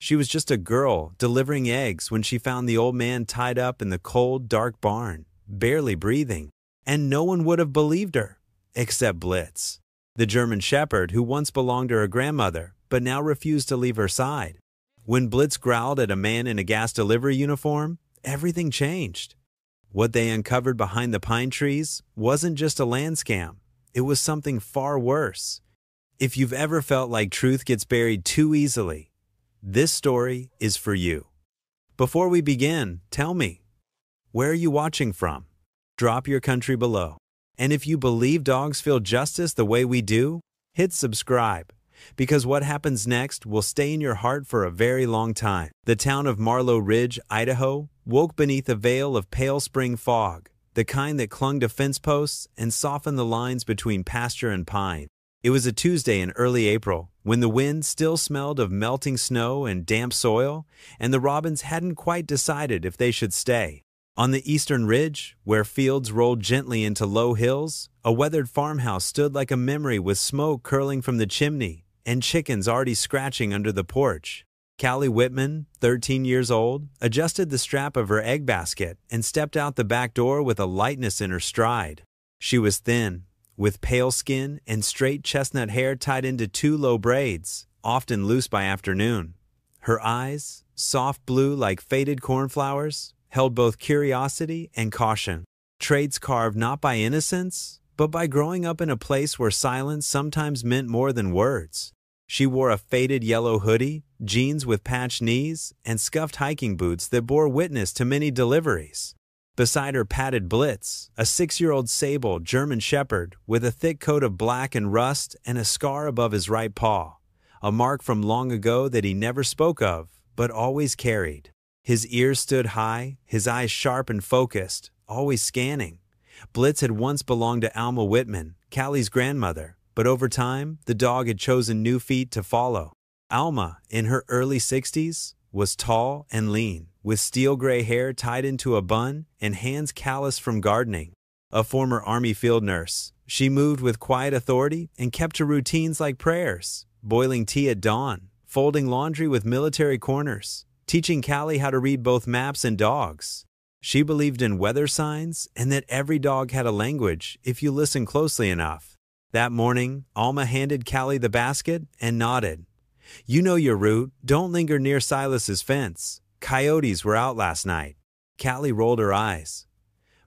She was just a girl delivering eggs when she found the old man tied up in the cold, dark barn, barely breathing. And no one would have believed her, except Blitz, the German shepherd who once belonged to her grandmother, but now refused to leave her side. When Blitz growled at a man in a gas delivery uniform, everything changed. What they uncovered behind the pine trees wasn't just a land scam. It was something far worse. If you've ever felt like truth gets buried too easily, this story is for you. Before we begin, tell me, where are you watching from? Drop your country below. And if you believe dogs feel justice the way we do, hit subscribe, because what happens next will stay in your heart for a very long time. The town of Marlow Ridge, Idaho, woke beneath a veil of pale spring fog, the kind that clung to fence posts and softened the lines between pasture and pine. It was a Tuesday in early April, when the wind still smelled of melting snow and damp soil, and the robins hadn't quite decided if they should stay. On the eastern ridge, where fields rolled gently into low hills, a weathered farmhouse stood like a memory with smoke curling from the chimney and chickens already scratching under the porch. Callie Whitman, 13 years old, adjusted the strap of her egg basket and stepped out the back door with a lightness in her stride. She was thin, with pale skin and straight chestnut hair tied into two low braids, often loose by afternoon. Her eyes, soft blue like faded cornflowers, held both curiosity and caution, traits carved not by innocence, but by growing up in a place where silence sometimes meant more than words. She wore a faded yellow hoodie, jeans with patched knees, and scuffed hiking boots that bore witness to many deliveries. Beside her patted Blitz, a 6-year-old sable German shepherd with a thick coat of black and rust and a scar above his right paw, a mark from long ago that he never spoke of, but always carried. His ears stood high, his eyes sharp and focused, always scanning. Blitz had once belonged to Alma Whitman, Callie's grandmother, but over time, the dog had chosen new feet to follow. Alma, in her early 60s, was tall and lean, with steel gray hair tied into a bun and hands calloused from gardening. A former Army field nurse, she moved with quiet authority and kept to routines like prayers, boiling tea at dawn, folding laundry with military corners, teaching Callie how to read both maps and dogs. She believed in weather signs and that every dog had a language if you listen closely enough. That morning, Alma handed Callie the basket and nodded. "You know your route. Don't linger near Silas's fence. Coyotes were out last night." Callie rolled her eyes.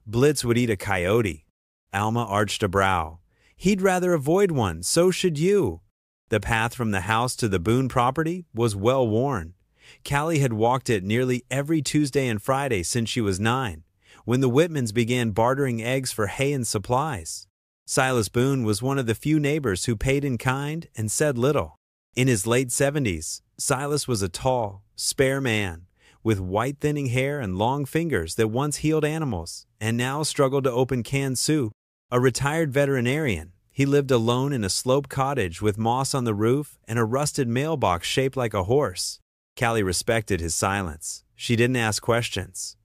"Blitz would eat a coyote." Alma arched a brow. "He'd rather avoid one, so should you." The path from the house to the Boone property was well worn. Callie had walked it nearly every Tuesday and Friday since she was 9, when the Whitmans began bartering eggs for hay and supplies. Silas Boone was one of the few neighbors who paid in kind and said little. In his late 70s, Silas was a tall, spare man, with white thinning hair and long fingers that once healed animals and now struggled to open canned soup. A retired veterinarian, he lived alone in a sloped cottage with moss on the roof and a rusted mailbox shaped like a horse. Callie respected his silence. She didn't ask questions.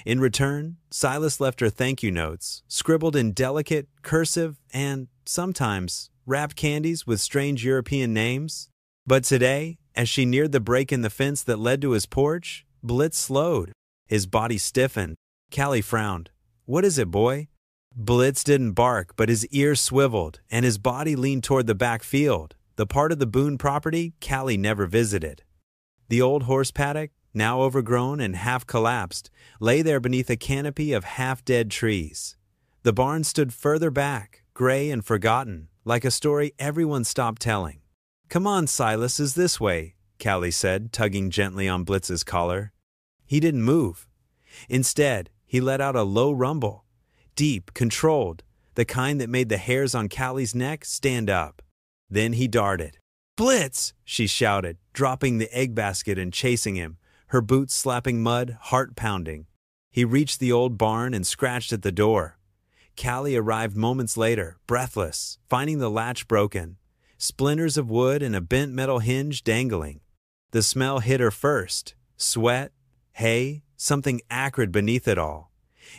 In return, Silas left her thank you notes, scribbled in delicate, cursive, and, sometimes, wrapped candies with strange European names. But today, as she neared the break in the fence that led to his porch, Blitz slowed. His body stiffened. Callie frowned. "What is it, boy?" Blitz didn't bark, but his ears swiveled, and his body leaned toward the back field, the part of the Boone property Callie never visited. The old horse paddock, now overgrown and half collapsed, lay there beneath a canopy of half-dead trees. The barn stood further back, gray and forgotten, like a story everyone stopped telling. "Come on, Silas, is this way," Callie said, tugging gently on Blitz's collar. He didn't move. Instead, he let out a low rumble, deep, controlled, the kind that made the hairs on Callie's neck stand up. Then he darted. "Blitz!" she shouted, dropping the egg basket and chasing him, her boots slapping mud, heart pounding. He reached the old barn and scratched at the door. Callie arrived moments later, breathless, finding the latch broken, splinters of wood and a bent metal hinge dangling. The smell hit her first. Sweat, hay, something acrid beneath it all.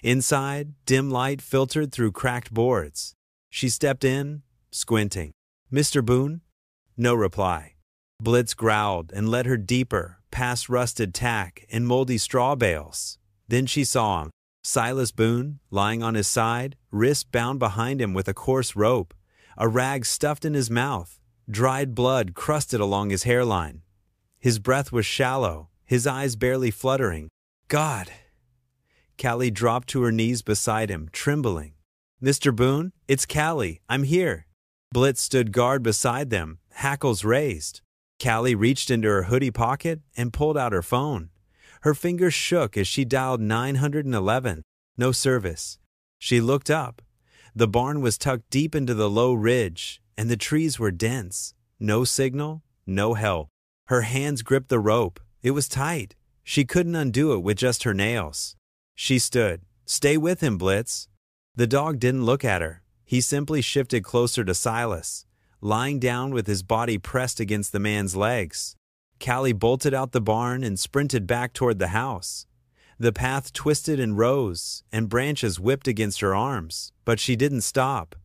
Inside, dim light filtered through cracked boards. She stepped in, squinting. "Mr. Boone?" No reply. Blitz growled and led her deeper, past rusted tack and moldy straw bales. Then she saw him, Silas Boone, lying on his side, wrists bound behind him with a coarse rope, a rag stuffed in his mouth, dried blood crusted along his hairline. His breath was shallow, his eyes barely fluttering. God! Callie dropped to her knees beside him, trembling. "Mr. Boone, it's Callie. I'm here." Blitz stood guard beside them, hackles raised. Callie reached into her hoodie pocket and pulled out her phone. Her fingers shook as she dialed 911. No service. She looked up. The barn was tucked deep into the low ridge, and the trees were dense. No signal, no help. Her hands gripped the rope. It was tight. She couldn't undo it with just her nails. She stood. "Stay with him, Blitz." The dog didn't look at her. He simply shifted closer to Silas, lying down with his body pressed against the man's legs. Callie bolted out the barn and sprinted back toward the house. The path twisted and rose, and branches whipped against her arms, but she didn't stop.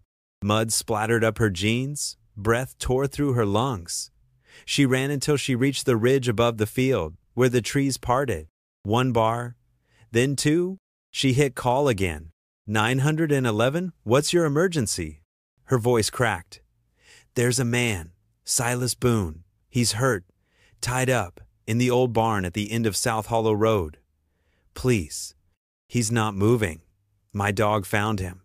Mud splattered up her jeans, breath tore through her lungs. She ran until she reached the ridge above the field, where the trees parted. One bar, then two. She hit call again. 911, what's your emergency? Her voice cracked. "There's a man, Silas Boone. He's hurt, tied up, in the old barn at the end of South Hollow Road. Please. He's not moving. My dog found him.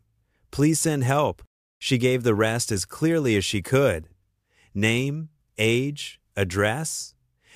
Please send help." She gave the rest as clearly as she could. Name, age, address.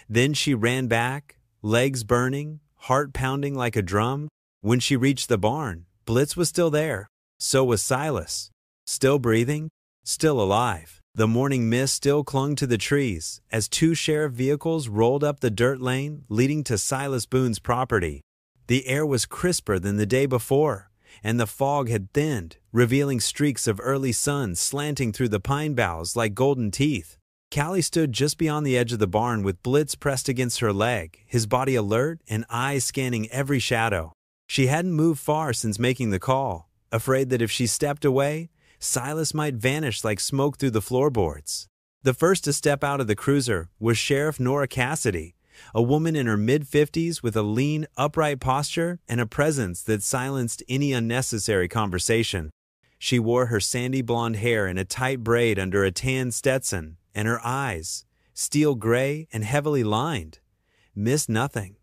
Then she ran back, legs burning, heart pounding like a drum. When she reached the barn, Blitz was still there. So was Silas. Still breathing, still alive. The morning mist still clung to the trees as two sheriff vehicles rolled up the dirt lane leading to Silas Boone's property. The air was crisper than the day before, and the fog had thinned, revealing streaks of early sun slanting through the pine boughs like golden teeth. Callie stood just beyond the edge of the barn with Blitz pressed against her leg, his body alert and eyes scanning every shadow. She hadn't moved far since making the call, afraid that if she stepped away, Silas might vanish like smoke through the floorboards. The first to step out of the cruiser was Sheriff Nora Cassidy, a woman in her mid-50s with a lean, upright posture and a presence that silenced any unnecessary conversation. She wore her sandy blonde hair in a tight braid under a tan Stetson, and her eyes, steel gray and heavily lined, missed nothing.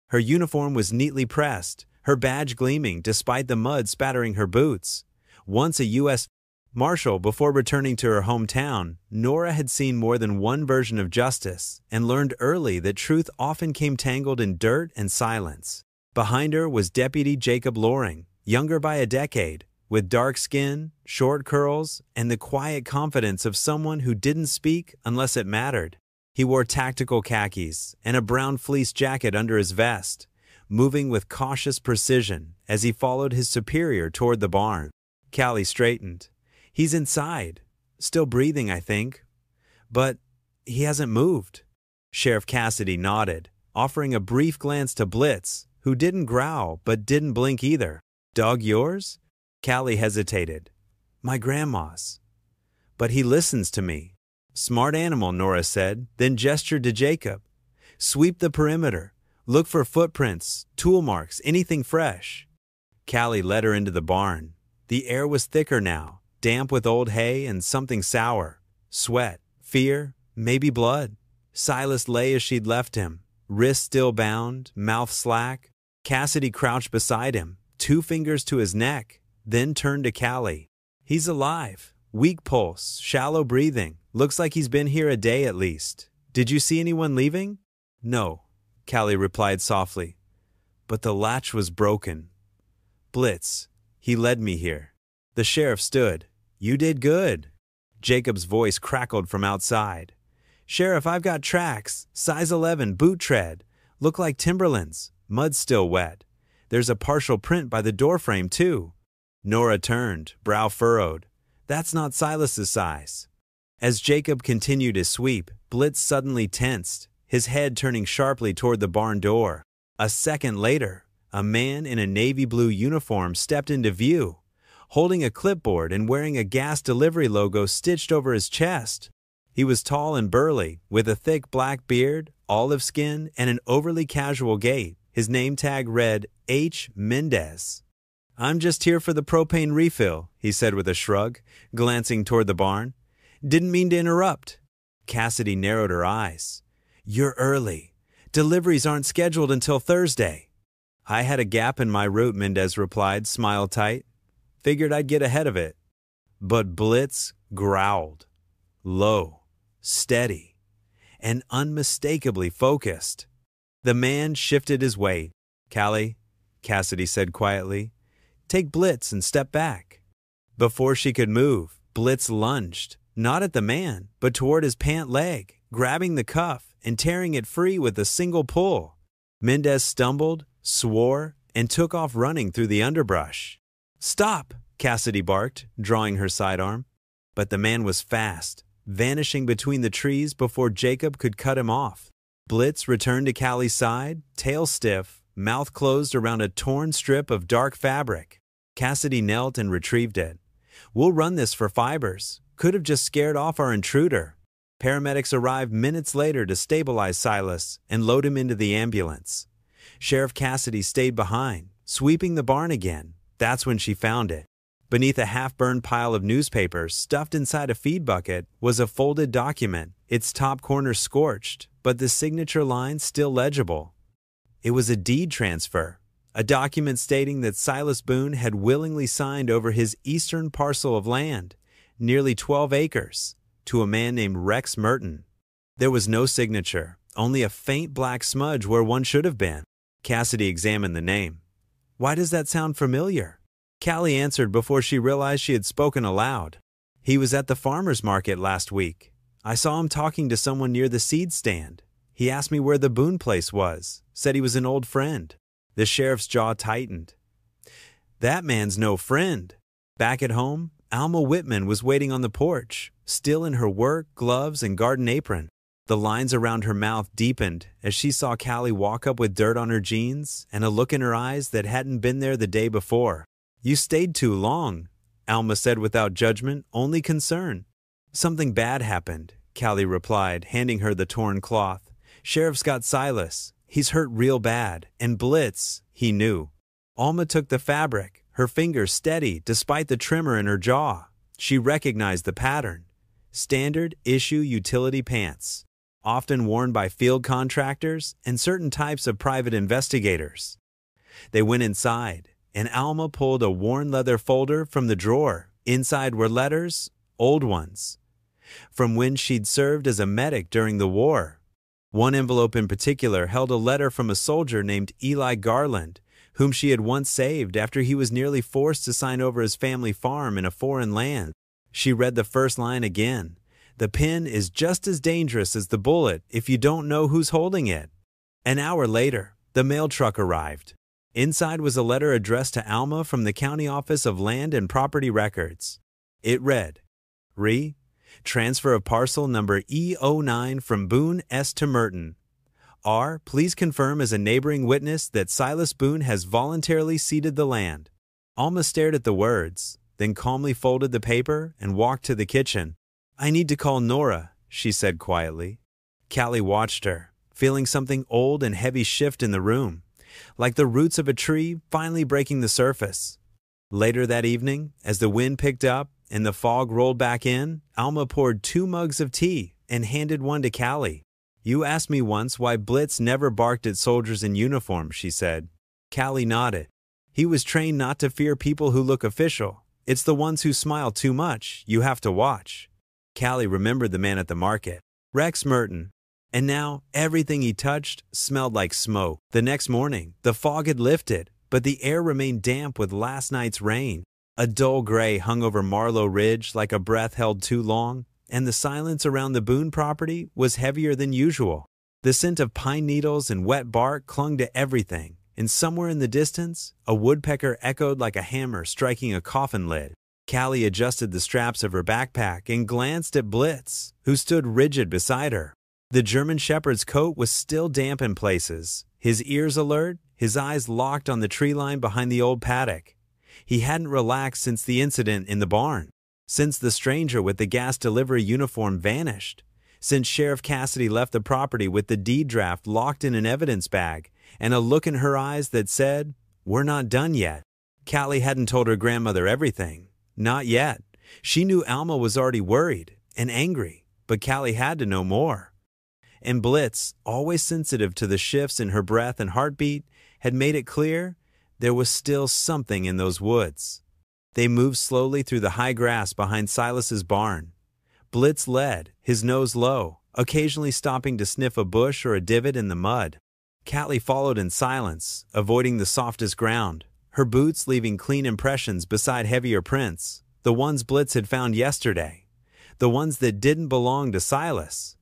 Her uniform was neatly pressed, her badge gleaming despite the mud spattering her boots. Once a U.S. Marshal before returning to her hometown, Nora had seen more than one version of justice and learned early that truth often came tangled in dirt and silence. Behind her was Deputy Jacob Loring, younger by a decade, with dark skin, short curls, and the quiet confidence of someone who didn't speak unless it mattered. He wore tactical khakis and a brown fleece jacket under his vest, moving with cautious precision as he followed his superior toward the barn. Callie straightened. "He's inside. Still breathing, I think. But he hasn't moved." Sheriff Cassidy nodded, offering a brief glance to Blitz, who didn't growl but didn't blink either. "Dog yours?" Callie hesitated. "My grandma's. But he listens to me." "Smart animal," Nora said, then gestured to Jacob. "Sweep the perimeter. Look for footprints, tool marks, anything fresh." Callie led her into the barn. The air was thicker now, damp with old hay and something sour. Sweat, fear, maybe blood. Silas lay as she'd left him, wrists still bound, mouth slack. Cassidy crouched beside him, 2 fingers to his neck, then turned to Callie. "He's alive. Weak pulse, shallow breathing. Looks like he's been here a day at least. Did you see anyone leaving?" "No," Callie replied softly. "But the latch was broken. Blitz, he led me here." The sheriff stood. "You did good." Jacob's voice crackled from outside. "Sheriff, I've got tracks. Size 11, boot tread. Look like Timberlands. Mud's still wet. There's a partial print by the doorframe, too." Nora turned, brow furrowed. "That's not Silas's size." As Jacob continued his sweep, Blitz suddenly tensed, his head turning sharply toward the barn door. A second later, a man in a navy blue uniform stepped into view, holding a clipboard and wearing a gas delivery logo stitched over his chest. He was tall and burly, with a thick black beard, olive skin, and an overly casual gait. His name tag read H. Mendez. "I'm just here for the propane refill," he said with a shrug, glancing toward the barn. "Didn't mean to interrupt." Cassidy narrowed her eyes. "You're early. Deliveries aren't scheduled until Thursday." "I had a gap in my route," Mendez replied, smile tight. "Figured I'd get ahead of it." But Blitz growled. Low, steady, and unmistakably focused. The man shifted his weight. "Callie," Cassidy said quietly, "take Blitz and step back." Before she could move, Blitz lunged, not at the man, but toward his pant leg, grabbing the cuff and tearing it free with a single pull. Mendez stumbled, swore, and took off running through the underbrush. "Stop!" Cassidy barked, drawing her sidearm. But the man was fast, vanishing between the trees before Jacob could cut him off. Blitz returned to Callie's side, tail stiff, mouth closed around a torn strip of dark fabric. Cassidy knelt and retrieved it. "We'll run this for fibers. Could have just scared off our intruder." Paramedics arrived minutes later to stabilize Silas and load him into the ambulance. Sheriff Cassidy stayed behind, sweeping the barn again. That's when she found it. Beneath a half-burned pile of newspapers stuffed inside a feed bucket was a folded document, its top corner scorched, but the signature line still legible. It was a deed transfer, a document stating that Silas Boone had willingly signed over his eastern parcel of land, nearly 12 acres, to a man named Rex Merton. There was no signature, only a faint black smudge where one should have been. Cassidy examined the name. "Why does that sound familiar?" Callie answered before she realized she had spoken aloud. "He was at the farmer's market last week. I saw him talking to someone near the seed stand. He asked me where the Boone place was, said he was an old friend." The sheriff's jaw tightened. "That man's no friend." Back at home, Alma Whitman was waiting on the porch, still in her work, gloves, and garden apron. The lines around her mouth deepened as she saw Callie walk up with dirt on her jeans and a look in her eyes that hadn't been there the day before. "You stayed too long," Alma said without judgment, only concern. "Something bad happened," Callie replied, handing her the torn cloth. "Sheriff's got Silas. He's hurt real bad. And Blitz, he knew." Alma took the fabric, her fingers steady despite the tremor in her jaw. She recognized the pattern. Standard issue utility pants, often worn by field contractors and certain types of private investigators. They went inside, and Alma pulled a worn leather folder from the drawer. Inside were letters, old ones, from when she'd served as a medic during the war. One envelope in particular held a letter from a soldier named Eli Garland, whom she had once saved after he was nearly forced to sign over his family farm in a foreign land. She read the first line again. "The pen is just as dangerous as the bullet if you don't know who's holding it." An hour later, the mail truck arrived. Inside was a letter addressed to Alma from the County Office of Land and Property Records. It read, Transfer of parcel number E09 from Boone S. to Merton. R. Please confirm as a neighboring witness that Silas Boone has voluntarily ceded the land." Alma stared at the words, then calmly folded the paper and walked to the kitchen. "I need to call Nora," she said quietly. Callie watched her, feeling something old and heavy shift in the room, like the roots of a tree finally breaking the surface. Later that evening, as the wind picked up and the fog rolled back in, Alma poured 2 mugs of tea and handed one to Callie. "You asked me once why Blitz never barked at soldiers in uniform," she said. Callie nodded. "He was trained not to fear people who look official. It's the ones who smile too much you have to watch." Callie remembered the man at the market, Rex Merton. And now everything he touched smelled like smoke. The next morning, the fog had lifted, but the air remained damp with last night's rain. A dull gray hung over Marlow Ridge like a breath held too long, and the silence around the Boone property was heavier than usual. The scent of pine needles and wet bark clung to everything, and somewhere in the distance, a woodpecker echoed like a hammer striking a coffin lid. Callie adjusted the straps of her backpack and glanced at Blitz, who stood rigid beside her. The German shepherd's coat was still damp in places, his ears alert, his eyes locked on the tree line behind the old paddock. He hadn't relaxed since the incident in the barn, since the stranger with the gas delivery uniform vanished. Since Sheriff Cassidy left the property with the deed draft locked in an evidence bag and a look in her eyes that said, "We're not done yet." Callie hadn't told her grandmother everything. Not yet. She knew Alma was already worried and angry, but Callie had to know more. And Blitz, always sensitive to the shifts in her breath and heartbeat, had made it clear there was still something in those woods. They moved slowly through the high grass behind Silas's barn. Blitz led, his nose low, occasionally stopping to sniff a bush or a divot in the mud. Callie followed in silence, avoiding the softest ground, her boots leaving clean impressions beside heavier prints, the ones Blitz had found yesterday, the ones that didn't belong to Silas.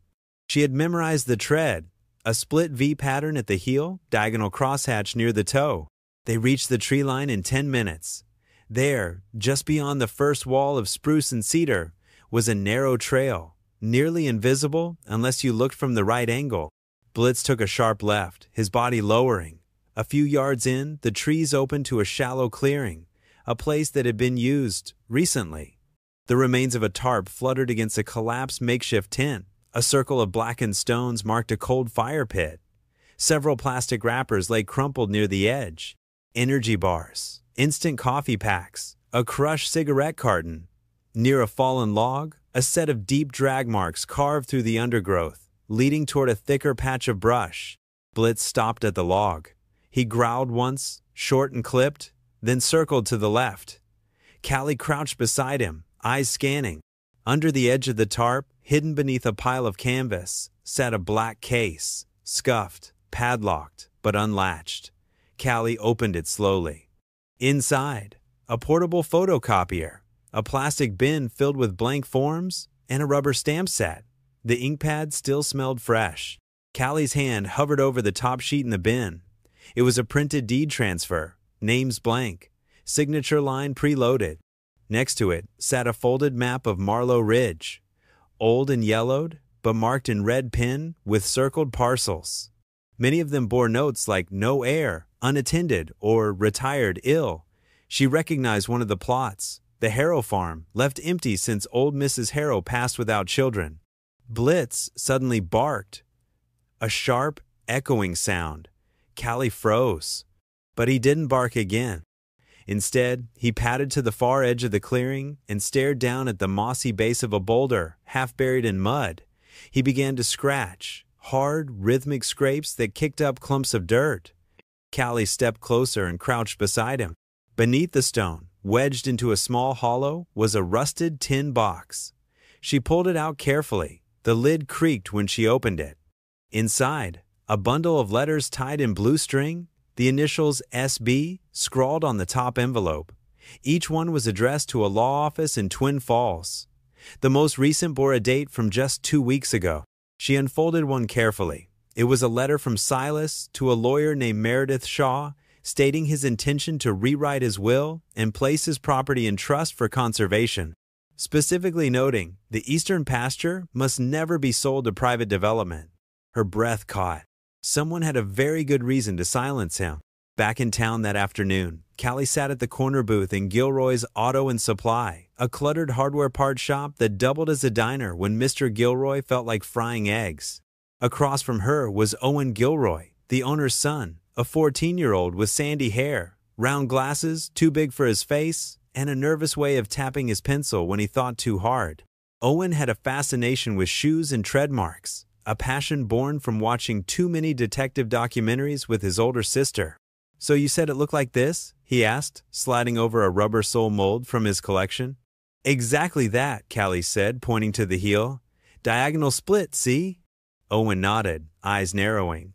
She had memorized the tread, a split V pattern at the heel, diagonal crosshatch near the toe. They reached the tree line in 10 minutes. There, just beyond the first wall of spruce and cedar, was a narrow trail, nearly invisible unless you looked from the right angle. Blitz took a sharp left, his body lowering. A few yards in, the trees opened to a shallow clearing, a place that had been used recently. The remains of a tarp fluttered against a collapsed makeshift tent. A circle of blackened stones marked a cold fire pit. Several plastic wrappers lay crumpled near the edge. Energy bars, instant coffee packs, a crushed cigarette carton. Near a fallen log, a set of deep drag marks carved through the undergrowth, leading toward a thicker patch of brush. Blitz stopped at the log. He growled once, short and clipped, then circled to the left. Callie crouched beside him, eyes scanning. Under the edge of the tarp, hidden beneath a pile of canvas, sat a black case, scuffed, padlocked, but unlatched. Callie opened it slowly. Inside, a portable photocopier, a plastic bin filled with blank forms, and a rubber stamp set. The ink pad still smelled fresh. Callie's hand hovered over the top sheet in the bin. It was a printed deed transfer, names blank, signature line preloaded. Next to it sat a folded map of Marlow Ridge, old and yellowed, but marked in red pen with circled parcels. Many of them bore notes like "no heir," "unattended," or "retired ill." She recognized one of the plots, the Harrow farm, left empty since old Mrs. Harrow passed without children. Blitz suddenly barked. A sharp, echoing sound. Callie froze. But he didn't bark again. Instead, he padded to the far edge of the clearing and stared down at the mossy base of a boulder, half buried in mud. He began to scratch, hard, rhythmic scrapes that kicked up clumps of dirt. Callie stepped closer and crouched beside him. Beneath the stone, wedged into a small hollow, was a rusted tin box. She pulled it out carefully. The lid creaked when she opened it. Inside, a bundle of letters tied in blue string, the initials SB scrawled on the top envelope. Each one was addressed to a law office in Twin Falls. The most recent bore a date from just 2 weeks ago. She unfolded one carefully. It was a letter from Silas to a lawyer named Meredith Shaw, stating his intention to rewrite his will and place his property in trust for conservation, specifically noting the eastern pasture must never be sold to private development. Her breath caught. Someone had a very good reason to silence him. Back in town that afternoon, Callie sat at the corner booth in Gilroy's Auto and Supply, a cluttered hardware part shop that doubled as a diner when Mr. Gilroy felt like frying eggs. Across from her was Owen Gilroy, the owner's son, a 14-year-old with sandy hair, round glasses too big for his face, and a nervous way of tapping his pencil when he thought too hard. Owen had a fascination with shoes and tread marks, a passion born from watching too many detective documentaries with his older sister. "So you said it looked like this?" he asked, sliding over a rubber sole mold from his collection. "Exactly that," Callie said, pointing to the heel. "Diagonal split, see?" Owen nodded, eyes narrowing.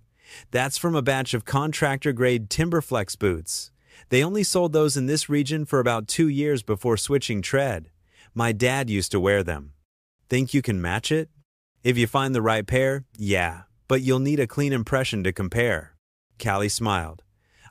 "That's from a batch of contractor-grade Timberflex boots. They only sold those in this region for about 2 years before switching tread. My dad used to wear them." "Think you can match it?" "If you find the right pair, yeah, but you'll need a clean impression to compare." Callie smiled.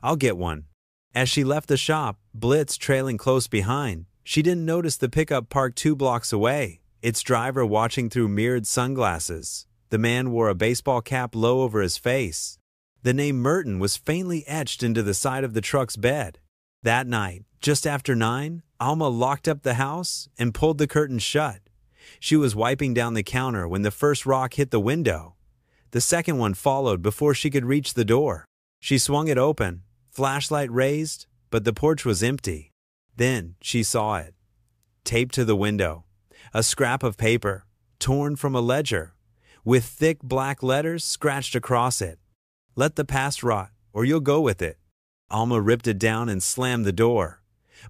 "I'll get one." As she left the shop, Blitz trailing close behind, she didn't notice the pickup parked 2 blocks away, its driver watching through mirrored sunglasses. The man wore a baseball cap low over his face. The name Merton was faintly etched into the side of the truck's bed. That night, just after 9, Alma locked up the house and pulled the curtains shut. She was wiping down the counter when the first rock hit the window. The second one followed before she could reach the door. She swung it open, flashlight raised, but the porch was empty. Then she saw it. Taped to the window, a scrap of paper, torn from a ledger, with thick black letters scratched across it. "Let the past rot, or you'll go with it." Alma ripped it down and slammed the door.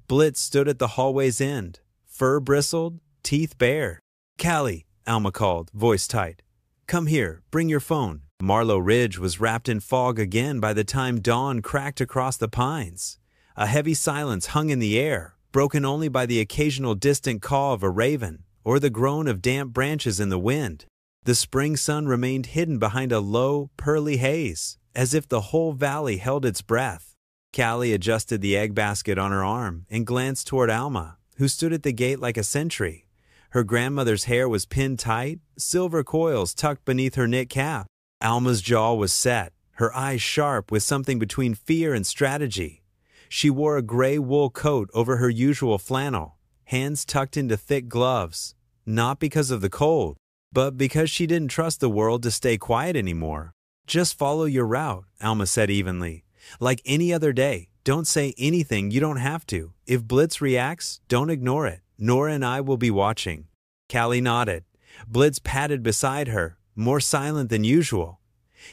Blitz stood at the hallway's end, fur bristled, teeth bare. "Callie," Alma called, voice tight. "Come here, bring your phone." Marlow Ridge was wrapped in fog again by the time dawn cracked across the pines. A heavy silence hung in the air, broken only by the occasional distant caw of a raven or the groan of damp branches in the wind. The spring sun remained hidden behind a low, pearly haze, as if the whole valley held its breath. Callie adjusted the egg basket on her arm and glanced toward Alma, who stood at the gate like a sentry. Her grandmother's hair was pinned tight, silver coils tucked beneath her knit cap. Alma's jaw was set, her eyes sharp with something between fear and strategy. She wore a gray wool coat over her usual flannel, hands tucked into thick gloves, not because of the cold, but because she didn't trust the world to stay quiet anymore. "Just follow your route," Alma said evenly. "Like any other day, don't say anything you don't have to. If Blitz reacts, don't ignore it. Nora and I will be watching." Callie nodded. Blitz padded beside her, more silent than usual.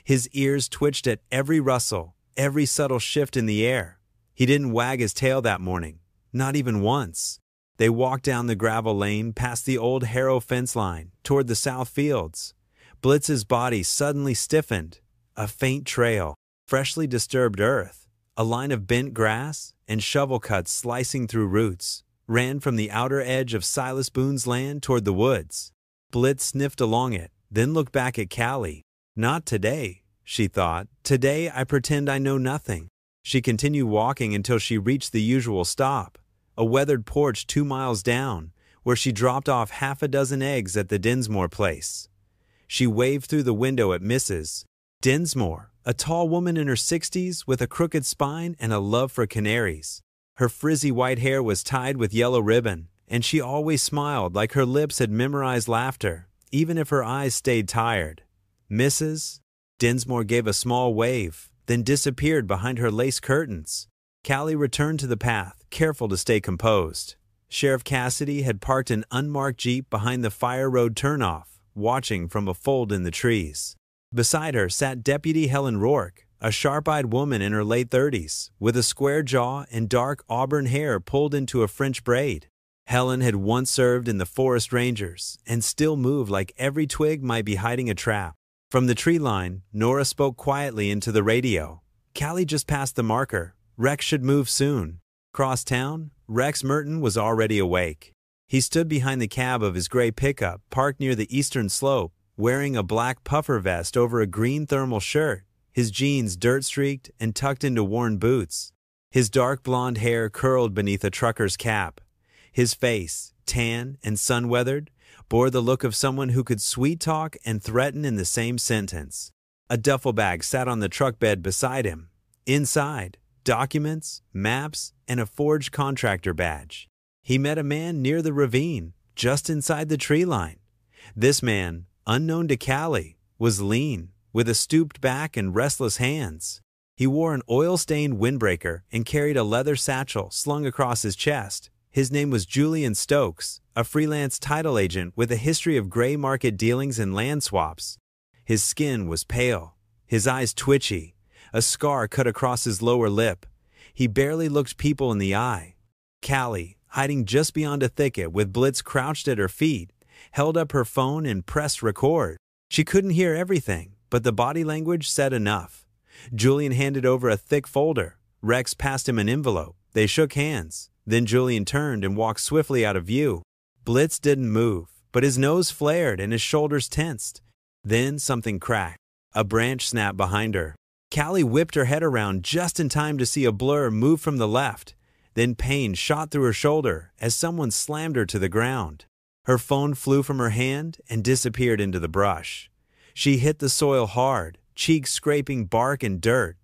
His ears twitched at every rustle, every subtle shift in the air. He didn't wag his tail that morning, not even once. They walked down the gravel lane past the old harrow fence line toward the south fields. Blitz's body suddenly stiffened. A faint trail, freshly disturbed earth, a line of bent grass and shovel cuts slicing through roots, ran from the outer edge of Silas Boone's land toward the woods. Blitz sniffed along it, then looked back at Callie. "Not today," she thought. "Today I pretend I know nothing." She continued walking until she reached the usual stop, a weathered porch 2 miles down, where she dropped off half a dozen eggs at the Dinsmore place. She waved through the window at Mrs. Dinsmore, a tall woman in her 60s with a crooked spine and a love for canaries. Her frizzy white hair was tied with yellow ribbon, and she always smiled like her lips had memorized laughter, even if her eyes stayed tired. "Mrs. Dinsmore gave a small wave, then disappeared behind her lace curtains. Callie returned to the path, careful to stay composed. Sheriff Cassidy had parked an unmarked Jeep behind the Fire Road turnoff, watching from a fold in the trees. Beside her sat Deputy Helen Rourke, a sharp-eyed woman in her late 30s, with a square jaw and dark auburn hair pulled into a French braid. Helen had once served in the Forest Rangers and still moved like every twig might be hiding a trap. From the tree line, Nora spoke quietly into the radio. "Callie just passed the marker. Rex should move soon." Across town, Rex Merton was already awake. He stood behind the cab of his gray pickup parked near the eastern slope, wearing a black puffer vest over a green thermal shirt, his jeans dirt-streaked and tucked into worn boots. His dark blonde hair curled beneath a trucker's cap. His face, tan and sun-weathered, bore the look of someone who could sweet-talk and threaten in the same sentence. A duffel bag sat on the truck bed beside him. Inside, documents, maps, and a forged contractor badge. He met a man near the ravine, just inside the tree line. This man, unknown to Callie, was lean, with a stooped back and restless hands. He wore an oil-stained windbreaker and carried a leather satchel slung across his chest. His name was Julian Stokes, a freelance title agent with a history of gray market dealings and land swaps. His skin was pale, his eyes twitchy, a scar cut across his lower lip. He barely looked people in the eye. Callie, hiding just beyond a thicket with Blitz crouched at her feet, held up her phone and pressed record. She couldn't hear everything, but the body language said enough. Julian handed over a thick folder. Rex passed him an envelope. They shook hands. Then Julian turned and walked swiftly out of view. Blitz didn't move, but his nose flared and his shoulders tensed. Then something cracked. A branch snapped behind her. Callie whipped her head around just in time to see a blur move from the left. Then pain shot through her shoulder as someone slammed her to the ground. Her phone flew from her hand and disappeared into the brush. She hit the soil hard, cheeks scraping bark and dirt.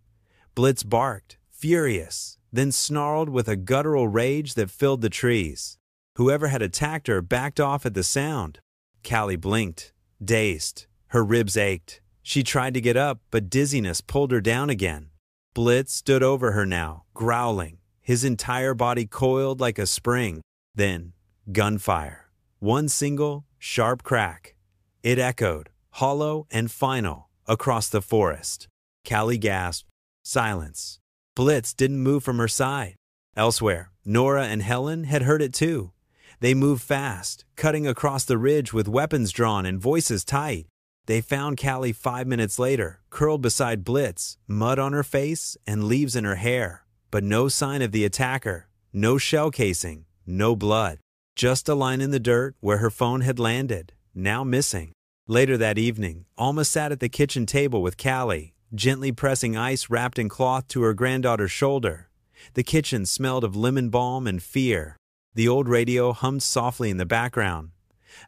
Blitz barked, furious, then snarled with a guttural rage that filled the trees. Whoever had attacked her backed off at the sound. Callie blinked, dazed. Her ribs ached. She tried to get up, but dizziness pulled her down again. Blitz stood over her now, growling, his entire body coiled like a spring. Then, gunfire. One single, sharp crack. It echoed, hollow and final, across the forest. Callie gasped. Silence. Blitz didn't move from her side. Elsewhere, Nora and Helen had heard it too. They moved fast, cutting across the ridge with weapons drawn and voices tight. They found Callie 5 minutes later, curled beside Blitz, mud on her face and leaves in her hair. But no sign of the attacker, no shell casing, no blood. Just a line in the dirt where her phone had landed, now missing. Later that evening, Alma sat at the kitchen table with Callie, gently pressing ice wrapped in cloth to her granddaughter's shoulder. The kitchen smelled of lemon balm and fear. The old radio hummed softly in the background.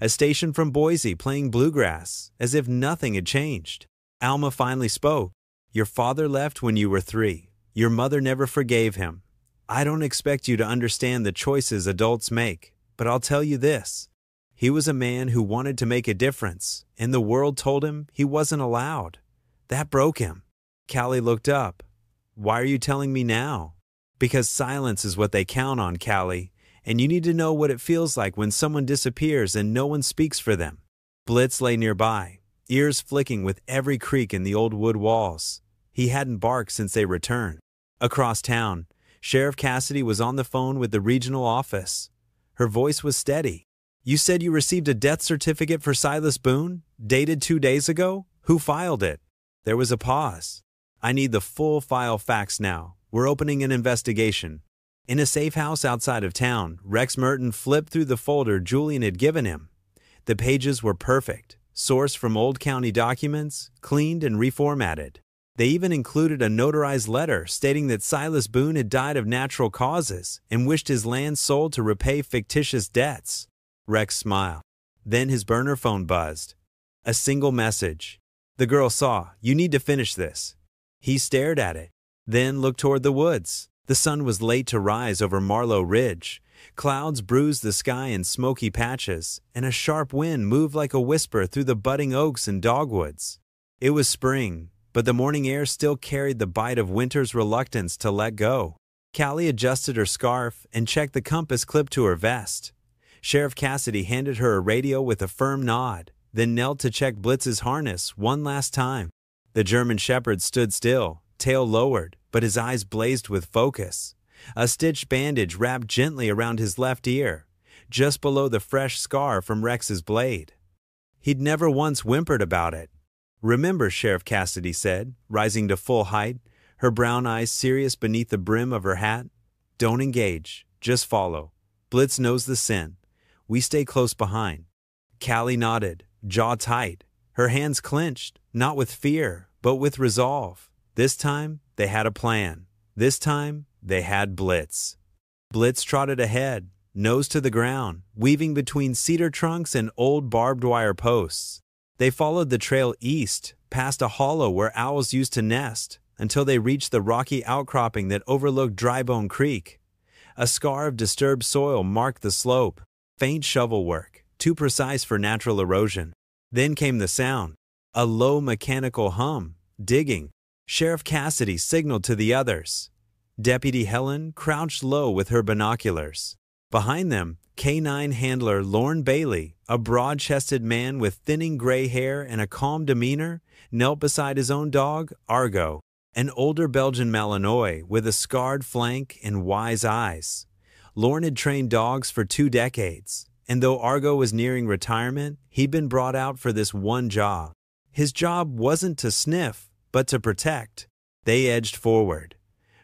A station from Boise playing bluegrass, as if nothing had changed. Alma finally spoke. Your father left when you were 3. Your mother never forgave him. I don't expect you to understand the choices adults make, but I'll tell you this. He was a man who wanted to make a difference, and the world told him he wasn't allowed. That broke him. Callie looked up. Why are you telling me now? Because silence is what they count on, Callie, and you need to know what it feels like when someone disappears and no one speaks for them. Blitz lay nearby, ears flicking with every creak in the old wood walls. He hadn't barked since they returned. Across town, Sheriff Cassidy was on the phone with the regional office. Her voice was steady. You said you received a death certificate for Silas Boone, dated 2 days ago? Who filed it? There was a pause. I need the full file facts now. We're opening an investigation. In a safe house outside of town, Rex Merton flipped through the folder Julian had given him. The pages were perfect, sourced from old county documents, cleaned and reformatted. They even included a notarized letter stating that Silas Boone had died of natural causes and wished his land sold to repay fictitious debts. Rex smiled. Then his burner phone buzzed. A single message. The girl saw, "You need to finish this." He stared at it, then looked toward the woods. The sun was late to rise over Marlow Ridge. Clouds bruised the sky in smoky patches, and a sharp wind moved like a whisper through the budding oaks and dogwoods. It was spring, but the morning air still carried the bite of winter's reluctance to let go. Callie adjusted her scarf and checked the compass clipped to her vest. Sheriff Cassidy handed her a radio with a firm nod, then knelt to check Blitz's harness one last time. The German shepherd stood still, tail lowered, but his eyes blazed with focus. A stitched bandage wrapped gently around his left ear, just below the fresh scar from Rex's blade. He'd never once whimpered about it. Remember, Sheriff Cassidy said, rising to full height, her brown eyes serious beneath the brim of her hat. Don't engage, just follow. Blitz knows the scent. We stay close behind. Callie nodded, jaw tight, her hands clenched, not with fear, but with resolve. This time, they had a plan. This time, they had Blitz. Blitz trotted ahead, nose to the ground, weaving between cedar trunks and old barbed wire posts. They followed the trail east, past a hollow where owls used to nest, until they reached the rocky outcropping that overlooked Drybone Creek. A scar of disturbed soil marked the slope, faint shovel work, too precise for natural erosion. Then came the sound, a low mechanical hum, digging. Sheriff Cassidy signaled to the others. Deputy Helen crouched low with her binoculars. Behind them, K-9 handler Lorne Bailey, a broad-chested man with thinning gray hair and a calm demeanor, knelt beside his own dog, Argo, an older Belgian Malinois with a scarred flank and wise eyes. Lorne had trained dogs for 2 decades, and though Argo was nearing retirement, he'd been brought out for this one job. His job wasn't to sniff, but to protect. They edged forward.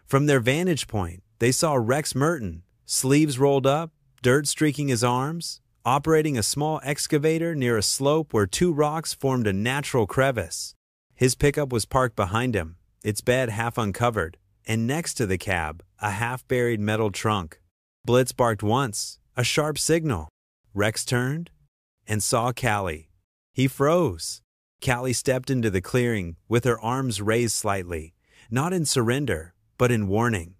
From their vantage point, they saw Rex Merton, sleeves rolled up, dirt streaking his arms, operating a small excavator near a slope where 2 rocks formed a natural crevice. His pickup was parked behind him, its bed half uncovered, and next to the cab, a half-buried metal trunk. Blitz barked once, a sharp signal. Rex turned and saw Callie. He froze. Callie stepped into the clearing with her arms raised slightly, not in surrender, but in warning.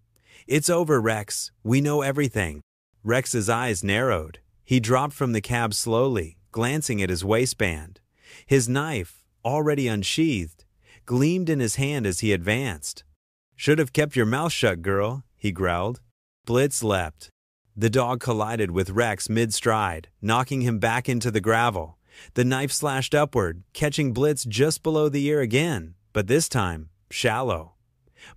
It's over, Rex. We know everything. Rex's eyes narrowed. He dropped from the cab slowly, glancing at his waistband. His knife, already unsheathed, gleamed in his hand as he advanced. "Should have kept your mouth shut, girl," he growled. Blitz leapt. The dog collided with Rex mid-stride, knocking him back into the gravel. The knife slashed upward, catching Blitz just below the ear again, but this time, shallow.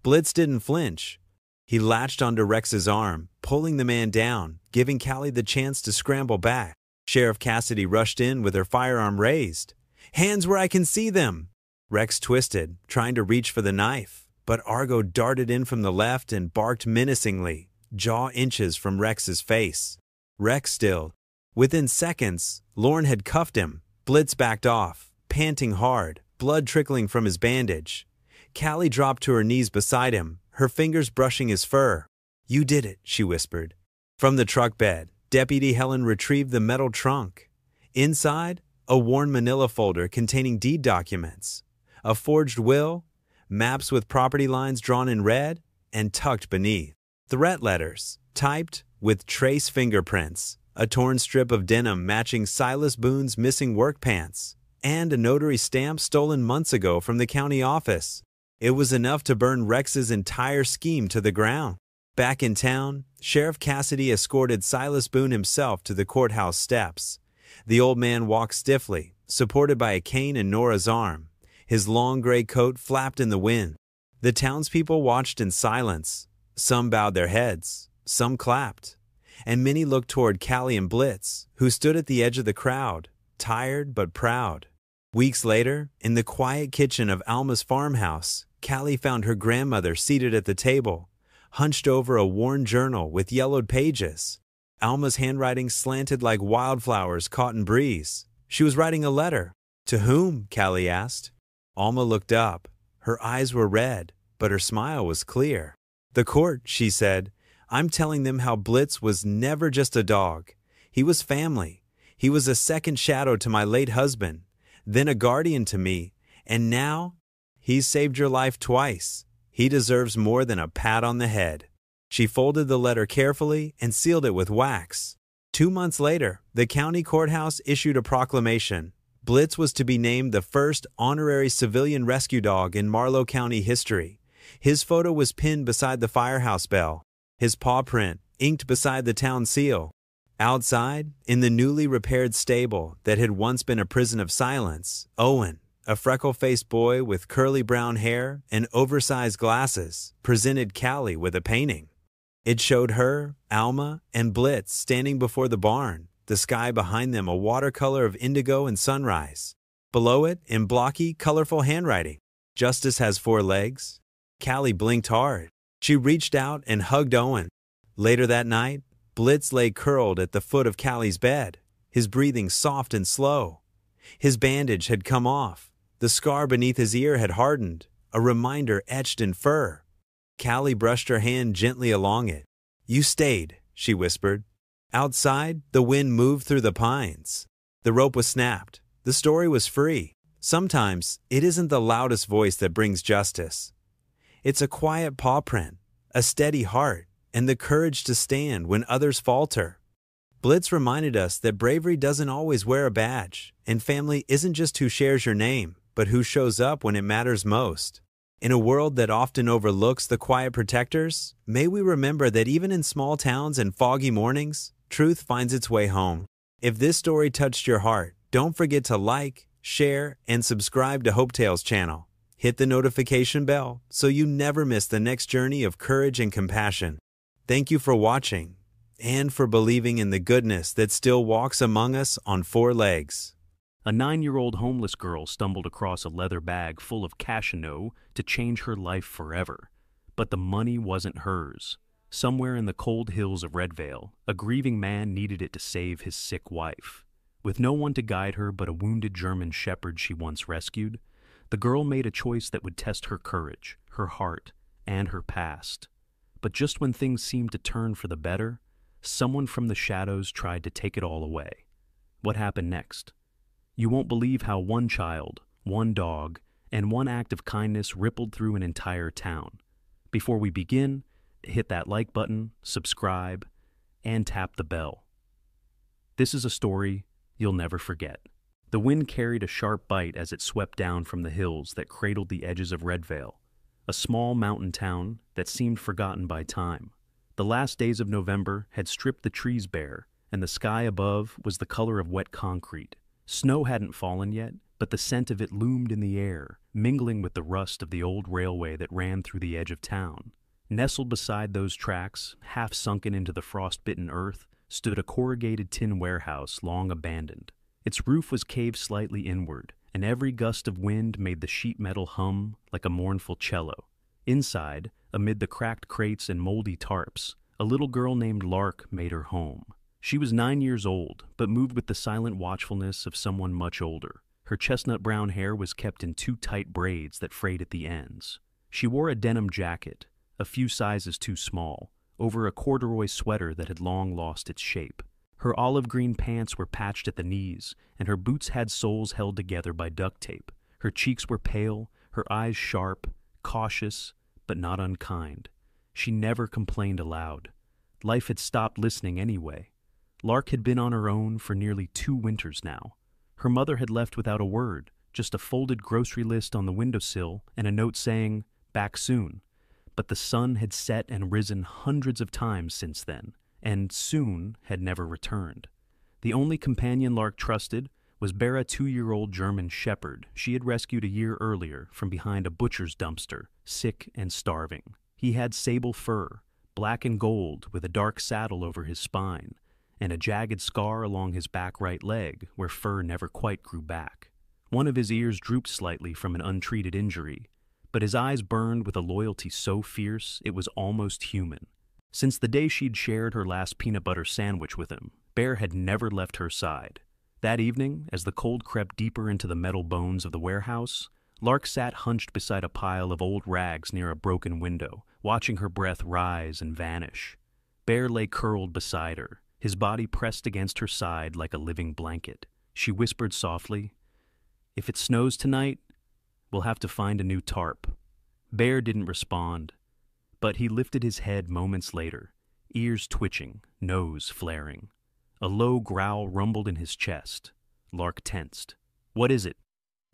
Blitz didn't flinch. He latched onto Rex's arm, pulling the man down, giving Callie the chance to scramble back. Sheriff Cassidy rushed in with her firearm raised. "Hands where I can see them!" Rex twisted, trying to reach for the knife, but Argo darted in from the left and barked menacingly, jaw inches from Rex's face. Rex stilled. Within seconds, Lorne had cuffed him. Blitz backed off, panting hard, blood trickling from his bandage. Callie dropped to her knees beside him, her fingers brushing his fur. "You did it," she whispered. From the truck bed, Deputy Helen retrieved the metal trunk. Inside, a worn manila folder containing deed documents, a forged will, maps with property lines drawn in red, and tucked beneath, threat letters, typed with trace fingerprints, a torn strip of denim matching Silas Boone's missing work pants, and a notary stamp stolen months ago from the county office. It was enough to burn Rex's entire scheme to the ground. Back in town, Sheriff Cassidy escorted Silas Boone himself to the courthouse steps. The old man walked stiffly, supported by a cane in Nora's arm. His long gray coat flapped in the wind. The townspeople watched in silence. Some bowed their heads, some clapped, and many looked toward Callie and Blitz, who stood at the edge of the crowd, tired but proud. Weeks later, in the quiet kitchen of Alma's farmhouse, Callie found her grandmother seated at the table, hunched over a worn journal with yellowed pages. Alma's handwriting slanted like wildflowers caught in breeze. She was writing a letter. "To whom?" Callie asked. Alma looked up. Her eyes were red, but her smile was clear. "The court," she said. "I'm telling them how Blitz was never just a dog. He was family. He was a second shadow to my late husband, then a guardian to me, and now he's saved your life twice. He deserves more than a pat on the head." She folded the letter carefully and sealed it with wax. 2 months later, the county courthouse issued a proclamation. Blitz was to be named the first honorary civilian rescue dog in Marlow County history. His photo was pinned beside the firehouse bell, his paw print inked beside the town seal. Outside, in the newly repaired stable that had once been a prison of silence, Owen, a freckle-faced boy with curly brown hair and oversized glasses, presented Callie with a painting. It showed her, Alma, and Blitz standing before the barn, the sky behind them a watercolor of indigo and sunrise. Below it, in blocky, colorful handwriting, "Justice has 4 legs." Callie blinked hard. She reached out and hugged Owen. Later that night, Blitz lay curled at the foot of Callie's bed, his breathing soft and slow. His bandage had come off. The scar beneath his ear had hardened, a reminder etched in fur. Callie brushed her hand gently along it. "You stayed," she whispered. Outside, the wind moved through the pines. The rope was snapped. The story was free. Sometimes, it isn't the loudest voice that brings justice. It's a quiet paw print, a steady heart, and the courage to stand when others falter. Blitz reminded us that bravery doesn't always wear a badge, and family isn't just who shares your name, but who shows up when it matters most. In a world that often overlooks the quiet protectors, may we remember that even in small towns and foggy mornings, truth finds its way home. If this story touched your heart, don't forget to like, share, and subscribe to Hope Tales channel. Hit the notification bell so you never miss the next journey of courage and compassion. Thank you for watching and for believing in the goodness that still walks among us on 4 legs. A 9-year-old homeless girl stumbled across a leather bag full of cashano to change her life forever. But the money wasn't hers. Somewhere in the cold hills of Redvale, a grieving man needed it to save his sick wife. With no one to guide her but a wounded German shepherd she once rescued, the girl made a choice that would test her courage, her heart, and her past. But just when things seemed to turn for the better, someone from the shadows tried to take it all away. What happened next? You won't believe how one child, one dog, and one act of kindness rippled through an entire town. Before we begin, hit that like button, subscribe, and tap the bell. This is a story you'll never forget. The wind carried a sharp bite as it swept down from the hills that cradled the edges of Redvale, a small mountain town that seemed forgotten by time. The last days of November had stripped the trees bare, and the sky above was the color of wet concrete. Snow hadn't fallen yet, but the scent of it loomed in the air, mingling with the rust of the old railway that ran through the edge of town. Nestled beside those tracks, half sunken into the frost-bitten earth, stood a corrugated tin warehouse long abandoned. Its roof was caved slightly inward, and every gust of wind made the sheet metal hum like a mournful cello. Inside, amid the cracked crates and moldy tarps, a little girl named Lark made her home. She was 9 years old, but moved with the silent watchfulness of someone much older. Her chestnut-brown hair was kept in two tight braids that frayed at the ends. She wore a denim jacket, a few sizes too small, over a corduroy sweater that had long lost its shape. Her olive-green pants were patched at the knees, and her boots had soles held together by duct tape. Her cheeks were pale, her eyes sharp, cautious, but not unkind. She never complained aloud. Life had stopped listening anyway. Lark had been on her own for nearly 2 winters now. Her mother had left without a word, just a folded grocery list on the windowsill and a note saying, "Back soon." But the sun had set and risen hundreds of times since then, and soon had never returned. The only companion Lark trusted was Bear, a 2-year-old German shepherd she had rescued a year earlier from behind a butcher's dumpster, sick and starving. He had sable fur, black and gold, with a dark saddle over his spine, and a jagged scar along his back right leg where fur never quite grew back. One of his ears drooped slightly from an untreated injury, but his eyes burned with a loyalty so fierce it was almost human. Since the day she'd shared her last peanut butter sandwich with him, Bear had never left her side. That evening, as the cold crept deeper into the metal bones of the warehouse, Lark sat hunched beside a pile of old rags near a broken window, watching her breath rise and vanish. Bear lay curled beside her, his body pressed against her side like a living blanket. She whispered softly, "If it snows tonight, we'll have to find a new tarp." Bear didn't respond, but he lifted his head moments later, ears twitching, nose flaring. A low growl rumbled in his chest. Lark tensed. "What is it?"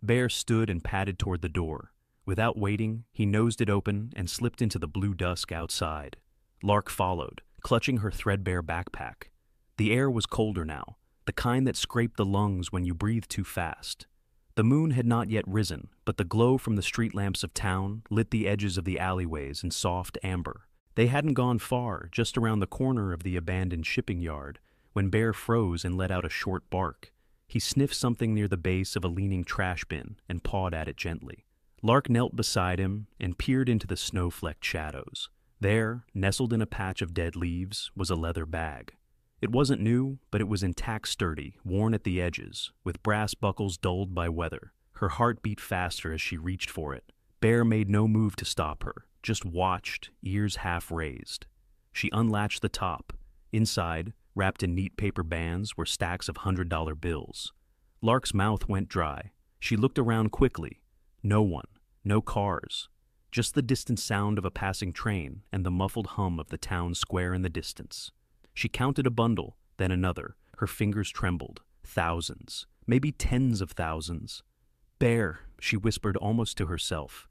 Bear stood and padded toward the door. Without waiting, he nosed it open and slipped into the blue dusk outside. Lark followed, clutching her threadbare backpack. The air was colder now, the kind that scraped the lungs when you breathe too fast. The moon had not yet risen, but the glow from the street lamps of town lit the edges of the alleyways in soft amber. They hadn't gone far, just around the corner of the abandoned shipping yard, when Bear froze and let out a short bark. He sniffed something near the base of a leaning trash bin and pawed at it gently. Lark knelt beside him and peered into the snow-flecked shadows. There, nestled in a patch of dead leaves, was a leather bag. It wasn't new, but it was intact, sturdy, worn at the edges, with brass buckles dulled by weather. Her heart beat faster as she reached for it. Bear made no move to stop her, just watched, ears half raised. She unlatched the top. Inside, wrapped in neat paper bands, were stacks of $100 bills. Lark's mouth went dry. She looked around quickly. No one, no cars, just the distant sound of a passing train and the muffled hum of the town square in the distance. She counted a bundle, then another. Her fingers trembled. Thousands, maybe tens of thousands. "Bear," she whispered almost to herself.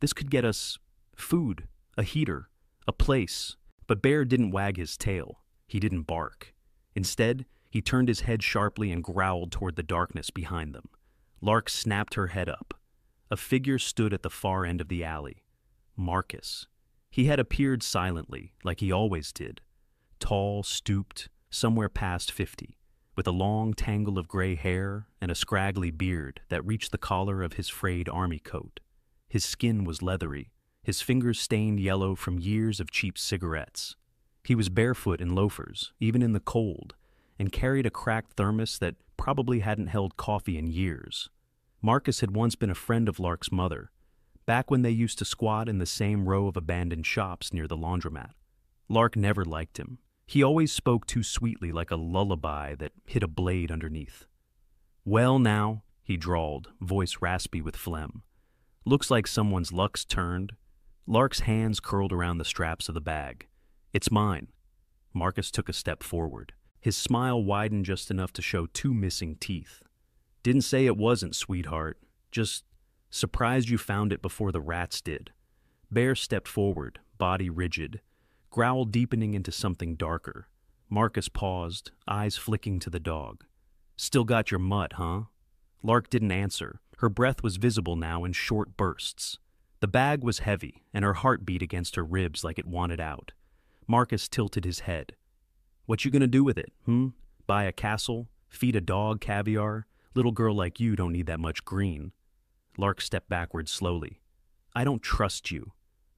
"This could get us food, a heater, a place." But Bear didn't wag his tail. He didn't bark. Instead, he turned his head sharply and growled toward the darkness behind them. Lark snapped her head up. A figure stood at the far end of the alley. Marcus. He had appeared silently, like he always did. Tall, stooped, somewhere past 50, with a long tangle of gray hair and a scraggly beard that reached the collar of his frayed army coat. His skin was leathery, his fingers stained yellow from years of cheap cigarettes. He was barefoot in loafers, even in the cold, and carried a cracked thermos that probably hadn't held coffee in years. Marcus had once been a friend of Lark's mother, back when they used to squat in the same row of abandoned shops near the laundromat. Lark never liked him. He always spoke too sweetly, like a lullaby that hid a blade underneath. "Well now," he drawled, voice raspy with phlegm. "Looks like someone's luck's turned." Lark's hands curled around the straps of the bag. "It's mine." Marcus took a step forward. His smile widened just enough to show two missing teeth. Didn't say it wasn't, sweetheart. Just surprised you found it before the rats did. Bear stepped forward, body rigid, growl deepening into something darker. Marcus paused, eyes flicking to the dog. Still got your mutt, huh? Lark didn't answer. Her breath was visible now in short bursts. The bag was heavy, and her heart beat against her ribs like it wanted out. Marcus tilted his head. What you gonna do with it, Buy a castle? Feed a dog caviar? Little girl like you don't need that much green. Lark stepped backward slowly. I don't trust you.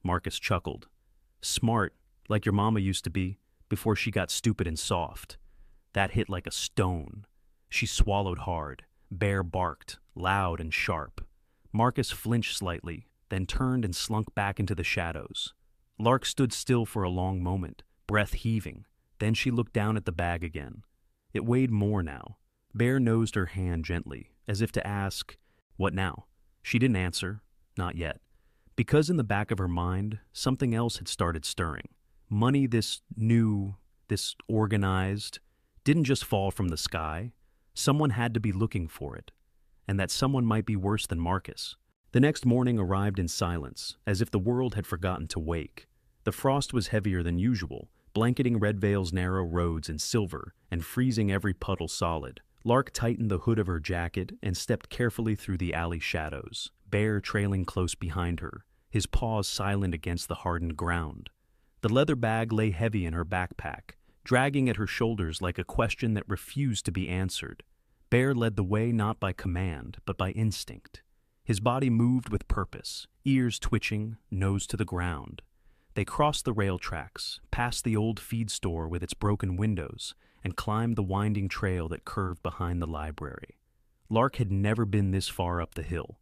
Marcus chuckled. Smart, like your mama used to be, before she got stupid and soft. That hit like a stone. She swallowed hard. Bear barked, loud and sharp. Marcus flinched slightly, then turned and slunk back into the shadows. Lark stood still for a long moment, breath heaving. Then she looked down at the bag again. It weighed more now. Bear nosed her hand gently, as if to ask, what now? She didn't answer, not yet. Because in the back of her mind, something else had started stirring. Money this organized, didn't just fall from the sky. Someone had to be looking for it. And that someone might be worse than Marcus. The next morning arrived in silence, as if the world had forgotten to wake. The frost was heavier than usual, blanketing Redvale's narrow roads in silver and freezing every puddle solid. Lark tightened the hood of her jacket and stepped carefully through the alley shadows, Bear trailing close behind her, his paws silent against the hardened ground. The leather bag lay heavy in her backpack, dragging at her shoulders like a question that refused to be answered. Bear led the way not by command, but by instinct. His body moved with purpose, ears twitching, nose to the ground. They crossed the rail tracks, past the old feed store with its broken windows, and climbed the winding trail that curved behind the library. Lark had never been this far up the hill.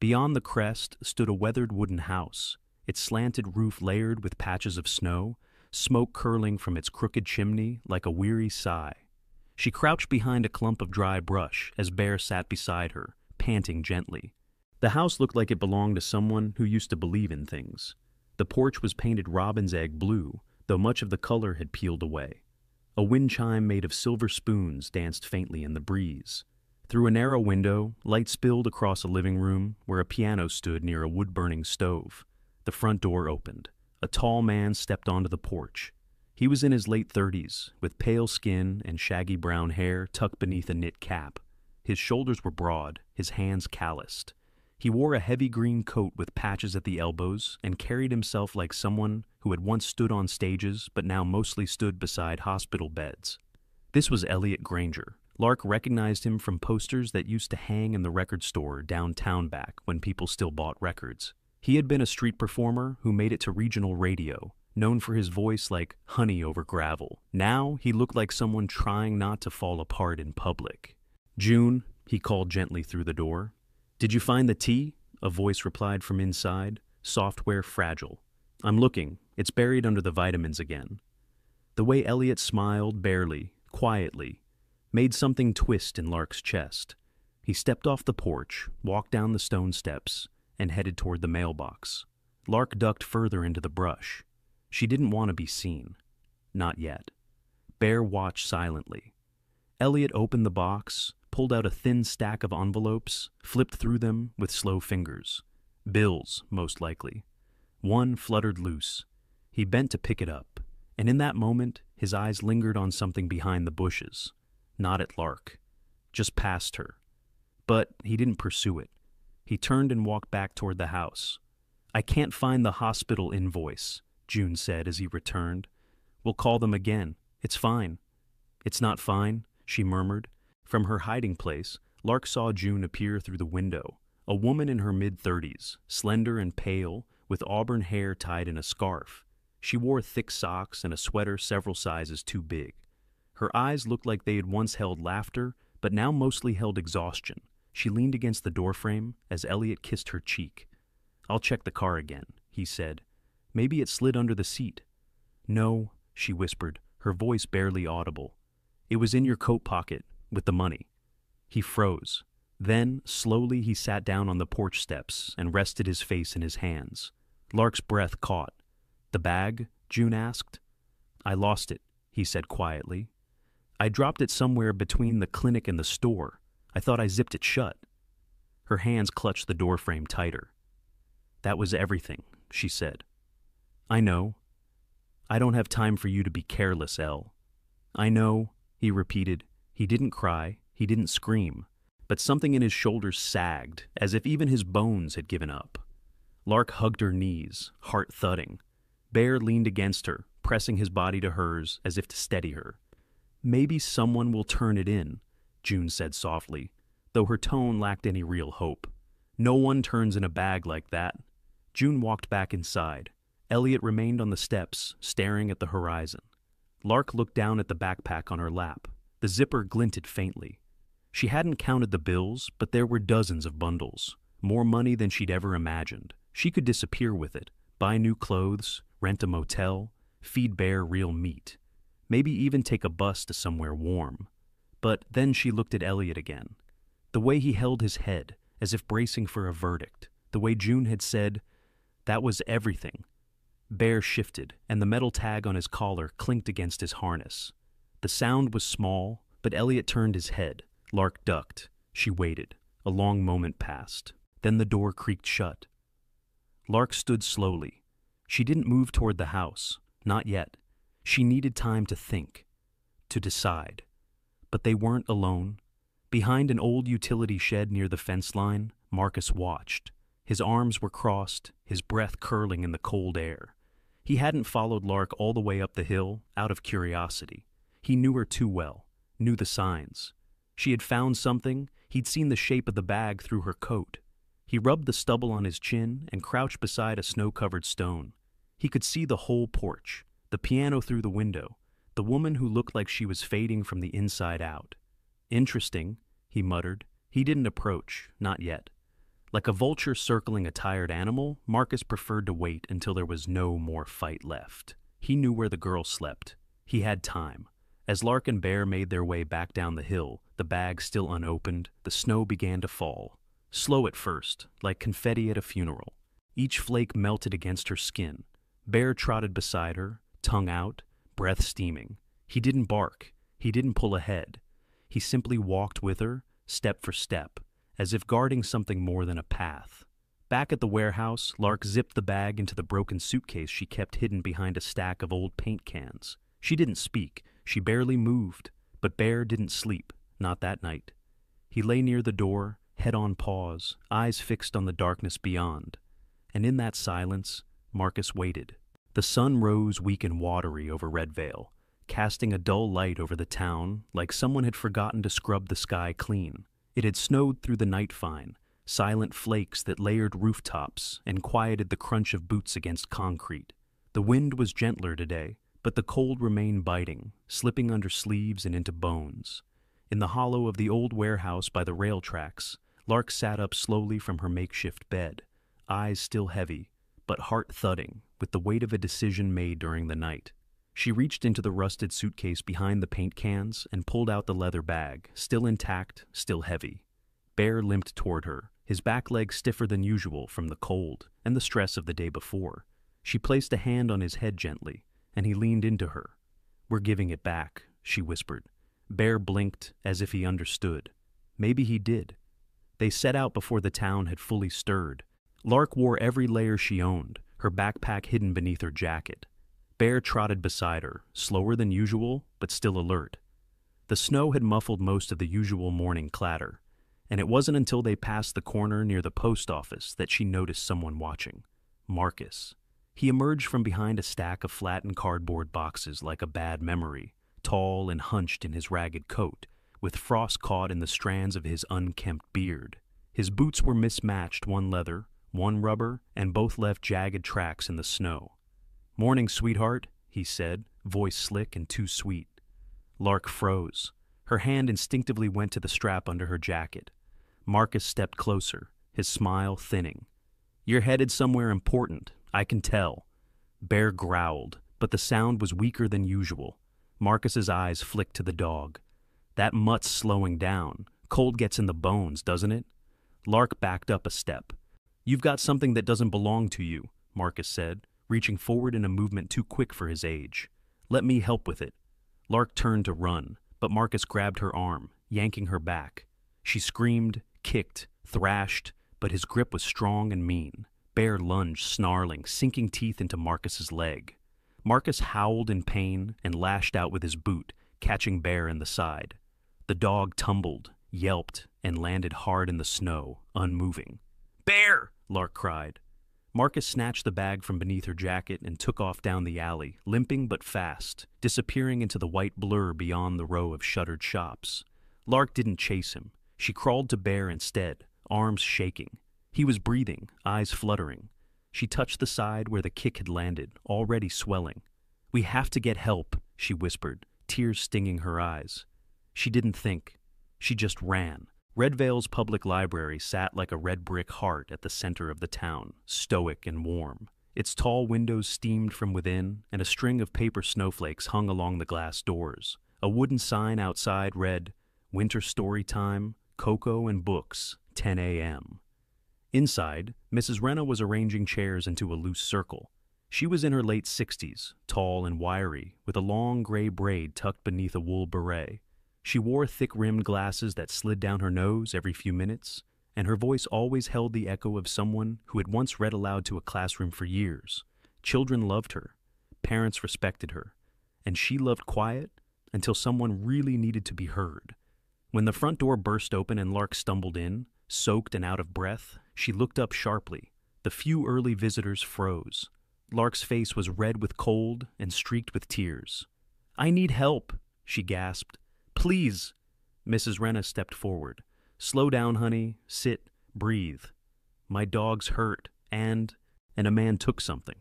Beyond the crest stood a weathered wooden house, its slanted roof layered with patches of snow, smoke curling from its crooked chimney like a weary sigh. She crouched behind a clump of dry brush as Bear sat beside her, panting gently. The house looked like it belonged to someone who used to believe in things. The porch was painted robin's egg blue, though much of the color had peeled away. A wind chime made of silver spoons danced faintly in the breeze. Through a narrow window, light spilled across a living room where a piano stood near a wood-burning stove. The front door opened. A tall man stepped onto the porch. He was in his late 30s, with pale skin and shaggy brown hair tucked beneath a knit cap. His shoulders were broad, his hands calloused. He wore a heavy green coat with patches at the elbows and carried himself like someone who had once stood on stages but now mostly stood beside hospital beds. This was Elliot Granger. Lark recognized him from posters that used to hang in the record store downtown back when people still bought records. He had been a street performer who made it to regional radio, known for his voice like honey over gravel. Now he looked like someone trying not to fall apart in public. June, he called gently through the door. Did you find the tea? A voice replied from inside, software fragile. I'm looking. It's buried under the vitamins again. The way Elliot smiled barely, quietly, made something twist in Lark's chest. He stepped off the porch, walked down the stone steps, and headed toward the mailbox. Lark ducked further into the brush. She didn't want to be seen. Not yet. Bear watched silently. Elliot opened the box, pulled out a thin stack of envelopes, flipped through them with slow fingers. Bills, most likely. One fluttered loose. He bent to pick it up, and in that moment, his eyes lingered on something behind the bushes. Not at Lark. Just past her. But he didn't pursue it. He turned and walked back toward the house. I can't find the hospital invoice, June said as he returned. We'll call them again. It's fine. It's not fine, she murmured. From her hiding place, Lark saw June appear through the window, a woman in her mid-30s, slender and pale, with auburn hair tied in a scarf. She wore thick socks and a sweater several sizes too big. Her eyes looked like they had once held laughter, but now mostly held exhaustion. She leaned against the doorframe as Elliot kissed her cheek. I'll check the car again, he said. Maybe it slid under the seat. No, she whispered, her voice barely audible. It was in your coat pocket, with the money. He froze. Then, slowly, he sat down on the porch steps and rested his face in his hands. Lark's breath caught. The bag? June asked. I lost it, he said quietly. I dropped it somewhere between the clinic and the store. I thought I zipped it shut. Her hands clutched the doorframe tighter. That was everything, she said. I know. I don't have time for you to be careless, Elle. I know, he repeated. He didn't cry, he didn't scream, but something in his shoulders sagged, as if even his bones had given up. Lark hugged her knees, heart thudding. Bear leaned against her, pressing his body to hers as if to steady her. Maybe someone will turn it in, June said softly, though her tone lacked any real hope. No one turns in a bag like that. June walked back inside. Elliot remained on the steps, staring at the horizon. Lark looked down at the backpack on her lap. The zipper glinted faintly. She hadn't counted the bills, but there were dozens of bundles. More money than she'd ever imagined. She could disappear with it, buy new clothes, rent a motel, feed Bear real meat. Maybe even take a bus to somewhere warm. But then she looked at Elliot again. The way he held his head, as if bracing for a verdict. The way June had said, that was everything. Bear shifted, and the metal tag on his collar clinked against his harness. The sound was small, but Elliot turned his head. Lark ducked. She waited. A long moment passed. Then the door creaked shut. Lark stood slowly. She didn't move toward the house. Not yet. She needed time to think, to decide. But they weren't alone. Behind an old utility shed near the fence line, Marcus watched. His arms were crossed, his breath curling in the cold air. He hadn't followed Lark all the way up the hill out of curiosity. He knew her too well, knew the signs. She had found something. He'd seen the shape of the bag through her coat. He rubbed the stubble on his chin and crouched beside a snow-covered stone. He could see the whole porch, the piano through the window, the woman who looked like she was fading from the inside out. Interesting, he muttered. He didn't approach, not yet. Like a vulture circling a tired animal, Marcus preferred to wait until there was no more fight left. He knew where the girl slept. He had time. As Lark and Bear made their way back down the hill, the bag still unopened, the snow began to fall. Slow at first, like confetti at a funeral. Each flake melted against her skin. Bear trotted beside her, tongue out, breath steaming. He didn't bark. He didn't pull ahead. He simply walked with her, step for step, as if guarding something more than a path. Back at the warehouse, Lark zipped the bag into the broken suitcase she kept hidden behind a stack of old paint cans. She didn't speak. She barely moved. But Bear didn't sleep, not that night. He lay near the door, head on paws, eyes fixed on the darkness beyond. And in that silence, Marcus waited. The sun rose weak and watery over Red Vale, casting a dull light over the town like someone had forgotten to scrub the sky clean. It had snowed through the night fine, silent flakes that layered rooftops and quieted the crunch of boots against concrete. The wind was gentler today, but the cold remained biting, slipping under sleeves and into bones. In the hollow of the old warehouse by the rail tracks, Lark sat up slowly from her makeshift bed, eyes still heavy, but heart thudding with the weight of a decision made during the night. She reached into the rusted suitcase behind the paint cans and pulled out the leather bag, still intact, still heavy. Bear limped toward her, his back leg stiffer than usual from the cold and the stress of the day before. She placed a hand on his head gently, and he leaned into her. "We're giving it back," she whispered. Bear blinked as if he understood. Maybe he did. They set out before the town had fully stirred. Lark wore every layer she owned, her backpack hidden beneath her jacket. Bear trotted beside her, slower than usual, but still alert. The snow had muffled most of the usual morning clatter, and it wasn't until they passed the corner near the post office that she noticed someone watching. Marcus. He emerged from behind a stack of flattened cardboard boxes like a bad memory, tall and hunched in his ragged coat, with frost caught in the strands of his unkempt beard. His boots were mismatched, one leather, one rubber, and both left jagged tracks in the snow. "Morning, sweetheart," he said, voice slick and too sweet. Lark froze. Her hand instinctively went to the strap under her jacket. Marcus stepped closer, his smile thinning. "You're headed somewhere important, I can tell." Bear growled, but the sound was weaker than usual. Marcus's eyes flicked to the dog. "That mutt's slowing down. Cold gets in the bones, doesn't it?" Lark backed up a step. "You've got something that doesn't belong to you," Marcus said, reaching forward in a movement too quick for his age. "Let me help with it." Lark turned to run, but Marcus grabbed her arm, yanking her back. She screamed, kicked, thrashed, but his grip was strong and mean. Bear lunged, snarling, sinking teeth into Marcus's leg. Marcus howled in pain and lashed out with his boot, catching Bear in the side. The dog tumbled, yelped, and landed hard in the snow, unmoving. "Bear!" Lark cried. Marcus snatched the bag from beneath her jacket and took off down the alley, limping but fast, disappearing into the white blur beyond the row of shuttered shops. Lark didn't chase him. She crawled to Bear instead, arms shaking. He was breathing, eyes fluttering. She touched the side where the kick had landed, already swelling. "We have to get help," she whispered, tears stinging her eyes. She didn't think. She just ran. Red Vale's public library sat like a red brick heart at the center of the town, stoic and warm. Its tall windows steamed from within, and a string of paper snowflakes hung along the glass doors. A wooden sign outside read, "Winter Story Time, Cocoa and Books, 10 a.m." Inside, Mrs. Renna was arranging chairs into a loose circle. She was in her late 60s, tall and wiry, with a long gray braid tucked beneath a wool beret. She wore thick-rimmed glasses that slid down her nose every few minutes, and her voice always held the echo of someone who had once read aloud to a classroom for years. Children loved her, parents respected her, and she loved quiet until someone really needed to be heard. When the front door burst open and Lark stumbled in, soaked and out of breath, she looked up sharply. The few early visitors froze. Lark's face was red with cold and streaked with tears. "I need help," she gasped. "Please." Mrs. Renna stepped forward. "Slow down, honey. Sit. Breathe. My dog's hurt, and a man took something.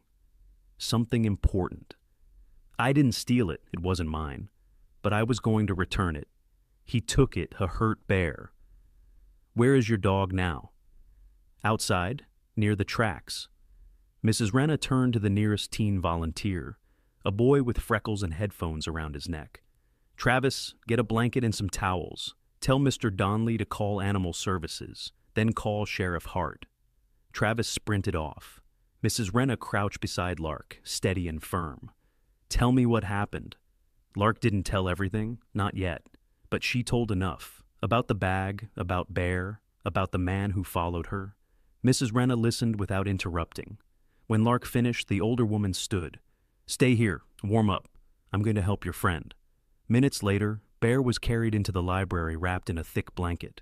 Something important. I didn't steal it. It wasn't mine. But I was going to return it. He took it, a hurt bear. Where is your dog now?" "Outside, near the tracks." Mrs. Renna turned to the nearest teen volunteer, a boy with freckles and headphones around his neck. "Travis, get a blanket and some towels. Tell Mr. Donley to call Animal Services, then call Sheriff Hart." Travis sprinted off. Mrs. Renna crouched beside Lark, steady and firm. "Tell me what happened." Lark didn't tell everything, not yet, but she told enough. About the bag, about Bear, about the man who followed her. Mrs. Renna listened without interrupting. When Lark finished, the older woman stood. "Stay here, warm up. I'm going to help your friend." Minutes later, Bear was carried into the library wrapped in a thick blanket.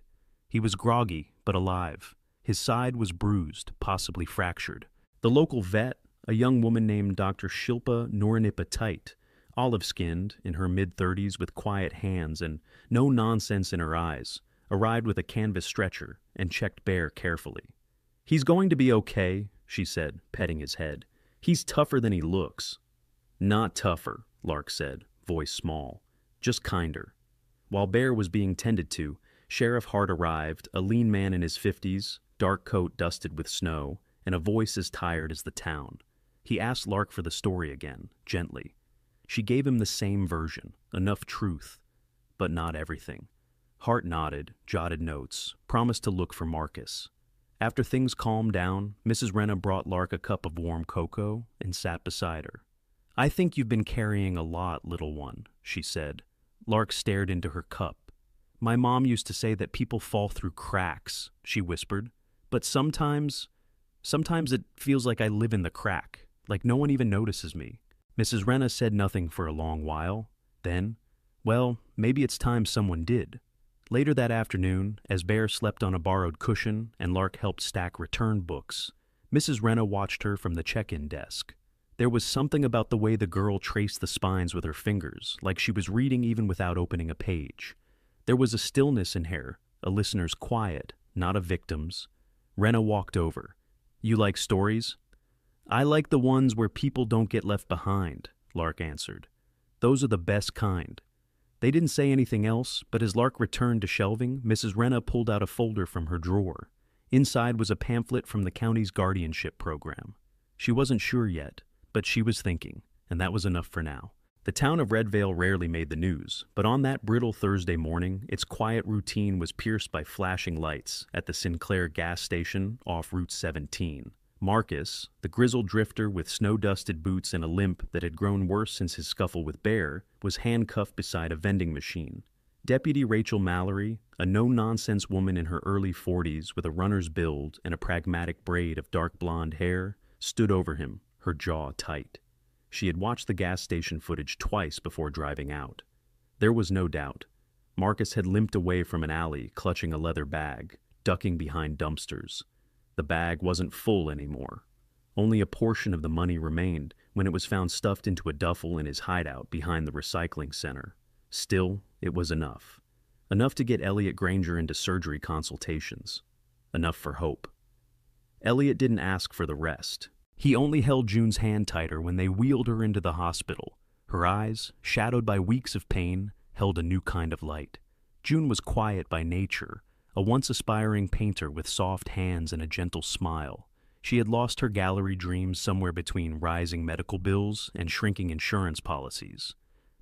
He was groggy, but alive. His side was bruised, possibly fractured. The local vet, a young woman named Dr. Shilpa Nooranipatait, olive-skinned, in her mid-30s with quiet hands and no nonsense in her eyes, arrived with a canvas stretcher and checked Bear carefully. "He's going to be okay," she said, petting his head. "He's tougher than he looks." "Not tougher," Lark said, voice small. "Just kinder." While Bear was being tended to, Sheriff Hart arrived, a lean man in his 50s, dark coat dusted with snow, and a voice as tired as the town. He asked Lark for the story again, gently. She gave him the same version, enough truth, but not everything. Hart nodded, jotted notes, promised to look for Marcus. After things calmed down, Mrs. Renna brought Lark a cup of warm cocoa and sat beside her. "I think you've been carrying a lot, little one," she said. Lark stared into her cup. "My mom used to say that people fall through cracks," she whispered. "But sometimes it feels like I live in the crack, like no one even notices me." Mrs. Renna said nothing for a long while. Then, "Well, maybe it's time someone did." Later that afternoon, as Bear slept on a borrowed cushion and Lark helped stack return books, Mrs. Renna watched her from the check-in desk. There was something about the way the girl traced the spines with her fingers, like she was reading even without opening a page. There was a stillness in her, a listener's quiet, not a victim's. Renna walked over. "You like stories?" "I like the ones where people don't get left behind," Lark answered. "Those are the best kind." They didn't say anything else, but as Lark returned to shelving, Mrs. Renna pulled out a folder from her drawer. Inside was a pamphlet from the county's guardianship program. She wasn't sure yet, but she was thinking, and that was enough for now. The town of Red Vale rarely made the news, but on that brittle Thursday morning, its quiet routine was pierced by flashing lights at the Sinclair gas station off Route 17. Marcus, the grizzled drifter with snow-dusted boots and a limp that had grown worse since his scuffle with Bear, was handcuffed beside a vending machine. Deputy Rachel Mallory, a no-nonsense woman in her early 40s with a runner's build and a pragmatic braid of dark blonde hair, stood over him, her jaw tight. She had watched the gas station footage twice before driving out. There was no doubt. Marcus had limped away from an alley, clutching a leather bag, ducking behind dumpsters. The bag wasn't full anymore. Only a portion of the money remained when it was found stuffed into a duffel in his hideout behind the recycling center. Still, it was enough. Enough to get Elliot Granger into surgery consultations. Enough for hope. Elliot didn't ask for the rest. He only held June's hand tighter when they wheeled her into the hospital. Her eyes, shadowed by weeks of pain, held a new kind of light. June was quiet by nature, a once aspiring painter with soft hands and a gentle smile. She had lost her gallery dreams somewhere between rising medical bills and shrinking insurance policies.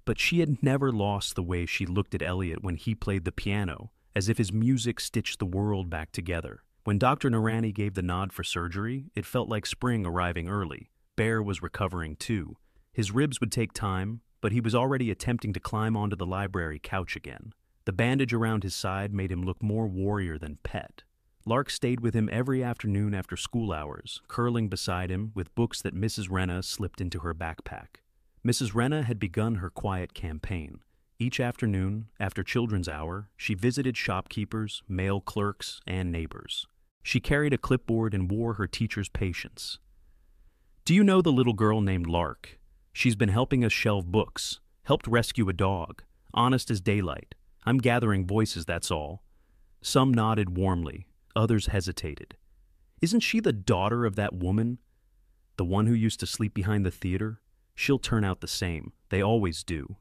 But she had never lost the way she looked at Elliot when he played the piano, as if his music stitched the world back together. When Dr. Narani gave the nod for surgery, it felt like spring arriving early. Bear was recovering too. His ribs would take time, but he was already attempting to climb onto the library couch again. The bandage around his side made him look more warrior than pet. Lark stayed with him every afternoon after school hours, curling beside him with books that Mrs. Renna slipped into her backpack. Mrs. Renna had begun her quiet campaign. Each afternoon, after children's hour, she visited shopkeepers, mail clerks, and neighbors. She carried a clipboard and wore her teacher's patience. "Do you know the little girl named Lark? She's been helping us shelve books, helped rescue a dog, honest as daylight. I'm gathering voices, that's all." Some nodded warmly, others hesitated. "Isn't she the daughter of that woman? The one who used to sleep behind the theater? She'll turn out the same. They always do."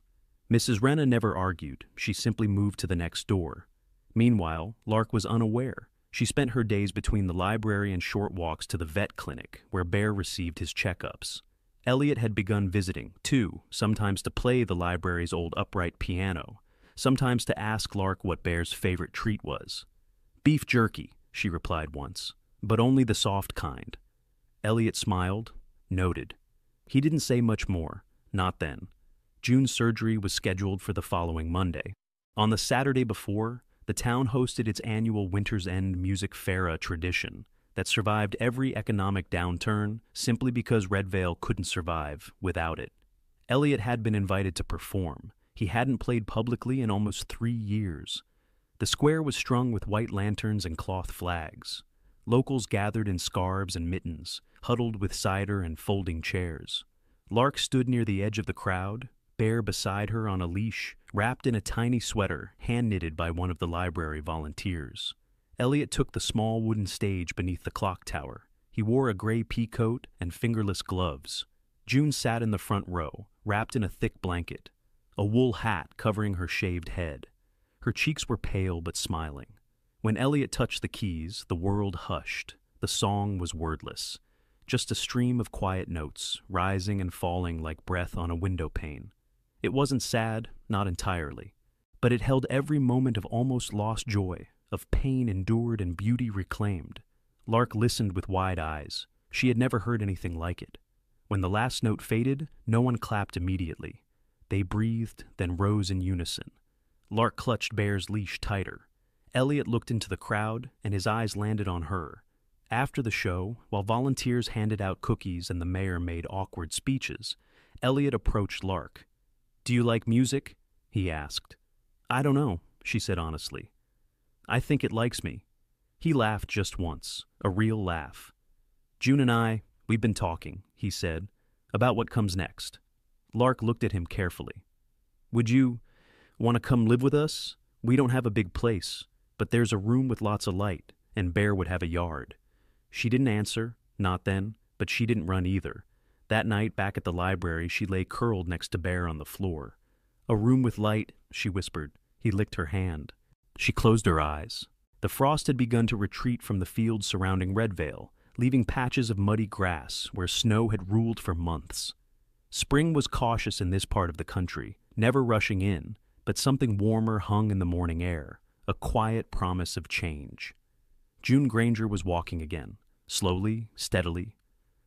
Mrs. Renna never argued. She simply moved to the next door. Meanwhile, Lark was unaware. She spent her days between the library and short walks to the vet clinic, where Bear received his checkups. Elliot had begun visiting, too, sometimes to play the library's old upright piano, sometimes to ask Lark what Bear's favorite treat was. "Beef jerky," she replied once, "but only the soft kind." Elliot smiled, noted. He didn't say much more, not then. June's surgery was scheduled for the following Monday. On the Saturday before, the town hosted its annual Winter's End Music Fair, tradition that survived every economic downturn simply because Redvale couldn't survive without it. Elliot had been invited to perform. He hadn't played publicly in almost 3 years. The square was strung with white lanterns and cloth flags. Locals gathered in scarves and mittens, huddled with cider and folding chairs. Lark stood near the edge of the crowd, Bear beside her on a leash, wrapped in a tiny sweater hand-knitted by one of the library volunteers. Elliot took the small wooden stage beneath the clock tower. He wore a gray pea coat and fingerless gloves. June sat in the front row, wrapped in a thick blanket, a wool hat covering her shaved head. Her cheeks were pale but smiling. When Elliot touched the keys, the world hushed. The song was wordless, just a stream of quiet notes, rising and falling like breath on a window pane. It wasn't sad, not entirely, but it held every moment of almost lost joy, of pain endured and beauty reclaimed. Lark listened with wide eyes. She had never heard anything like it. When the last note faded, no one clapped immediately. They breathed, then rose in unison. Lark clutched Bear's leash tighter. Elliot looked into the crowd, and his eyes landed on her. After the show, while volunteers handed out cookies and the mayor made awkward speeches, Elliot approached Lark. "Do you like music?" he asked. "I don't know," she said honestly. "I think it likes me." He laughed just once, a real laugh. "June and we've been talking," he said, "about what comes next." Lark looked at him carefully. "Would you want to come live with us? We don't have a big place, but there's a room with lots of light, and Bear would have a yard." She didn't answer, not then, but she didn't run either. That night, back at the library, she lay curled next to Bear on the floor. "A room with light," she whispered. He licked her hand. She closed her eyes. The frost had begun to retreat from the fields surrounding Redvale, leaving patches of muddy grass where snow had ruled for months. Spring was cautious in this part of the country, never rushing in, but something warmer hung in the morning air, a quiet promise of change. June Granger was walking again. slowly, steadily.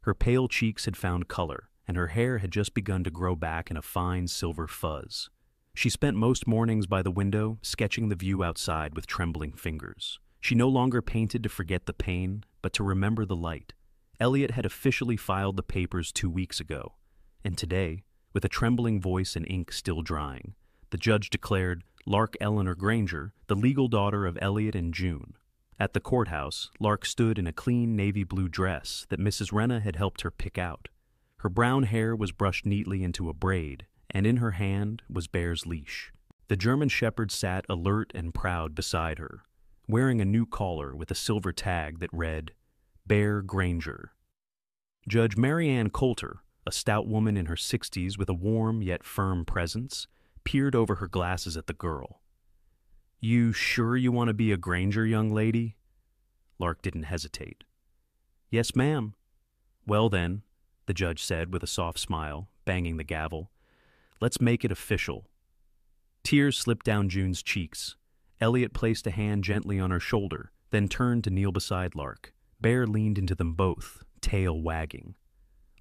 Her pale cheeks had found color, and her hair had just begun to grow back in a fine silver fuzz. She spent most mornings by the window, sketching the view outside with trembling fingers. She no longer painted to forget the pain, but to remember the light. Elliot had officially filed the papers 2 weeks ago, and today, with a trembling voice and ink still drying, the judge declared Lark Eleanor Granger the legal daughter of Elliot and June. At the courthouse, Lark stood in a clean navy blue dress that Mrs. Renna had helped her pick out. Her brown hair was brushed neatly into a braid, and in her hand was Bear's leash. The German shepherd sat alert and proud beside her, wearing a new collar with a silver tag that read, Bear Granger. Judge Mary Ann Coulter, a stout woman in her 60s with a warm yet firm presence, peered over her glasses at the girl. "You sure you want to be a Granger, young lady?" Lark didn't hesitate. "Yes, ma'am." "Well then," the judge said with a soft smile, banging the gavel, "let's make it official." Tears slipped down June's cheeks. Elliot placed a hand gently on her shoulder, then turned to kneel beside Lark. Bear leaned into them both, tail wagging.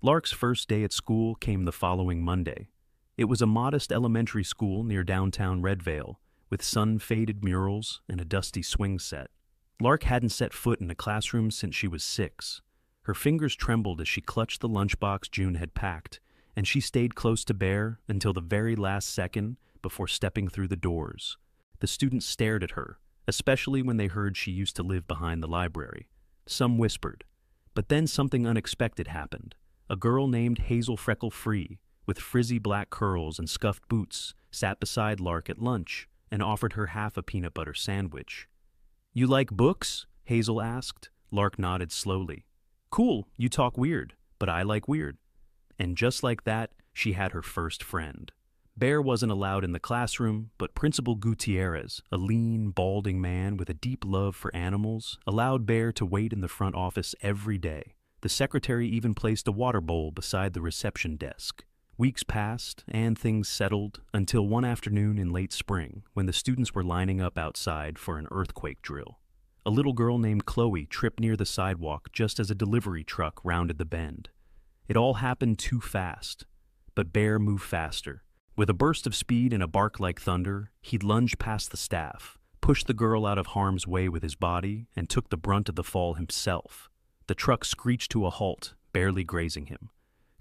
Lark's first day at school came the following Monday. It was a modest elementary school near downtown Redvale, with sun-faded murals and a dusty swing set. Lark hadn't set foot in a classroom since she was 6. Her fingers trembled as she clutched the lunchbox June had packed, and she stayed close to Bear until the very last second before stepping through the doors. The students stared at her, especially when they heard she used to live behind the library. Some whispered. But then something unexpected happened. A girl named Hazel Freckle Free, with frizzy black curls and scuffed boots, sat beside Lark at lunch and offered her half a peanut butter sandwich. "You like books?" Hazel asked. Lark nodded slowly. "Cool, you talk weird, but I like weird." And just like that, she had her first friend. Bear wasn't allowed in the classroom, but Principal Gutierrez, a lean, balding man with a deep love for animals, allowed Bear to wait in the front office every day. The secretary even placed a water bowl beside the reception desk. Weeks passed, and things settled, until one afternoon in late spring, when the students were lining up outside for an earthquake drill. A little girl named Chloe tripped near the sidewalk just as a delivery truck rounded the bend. It all happened too fast, but Bear moved faster. With a burst of speed and a bark like thunder, he lunged past the staff, pushed the girl out of harm's way with his body, and took the brunt of the fall himself. The truck screeched to a halt, barely grazing him.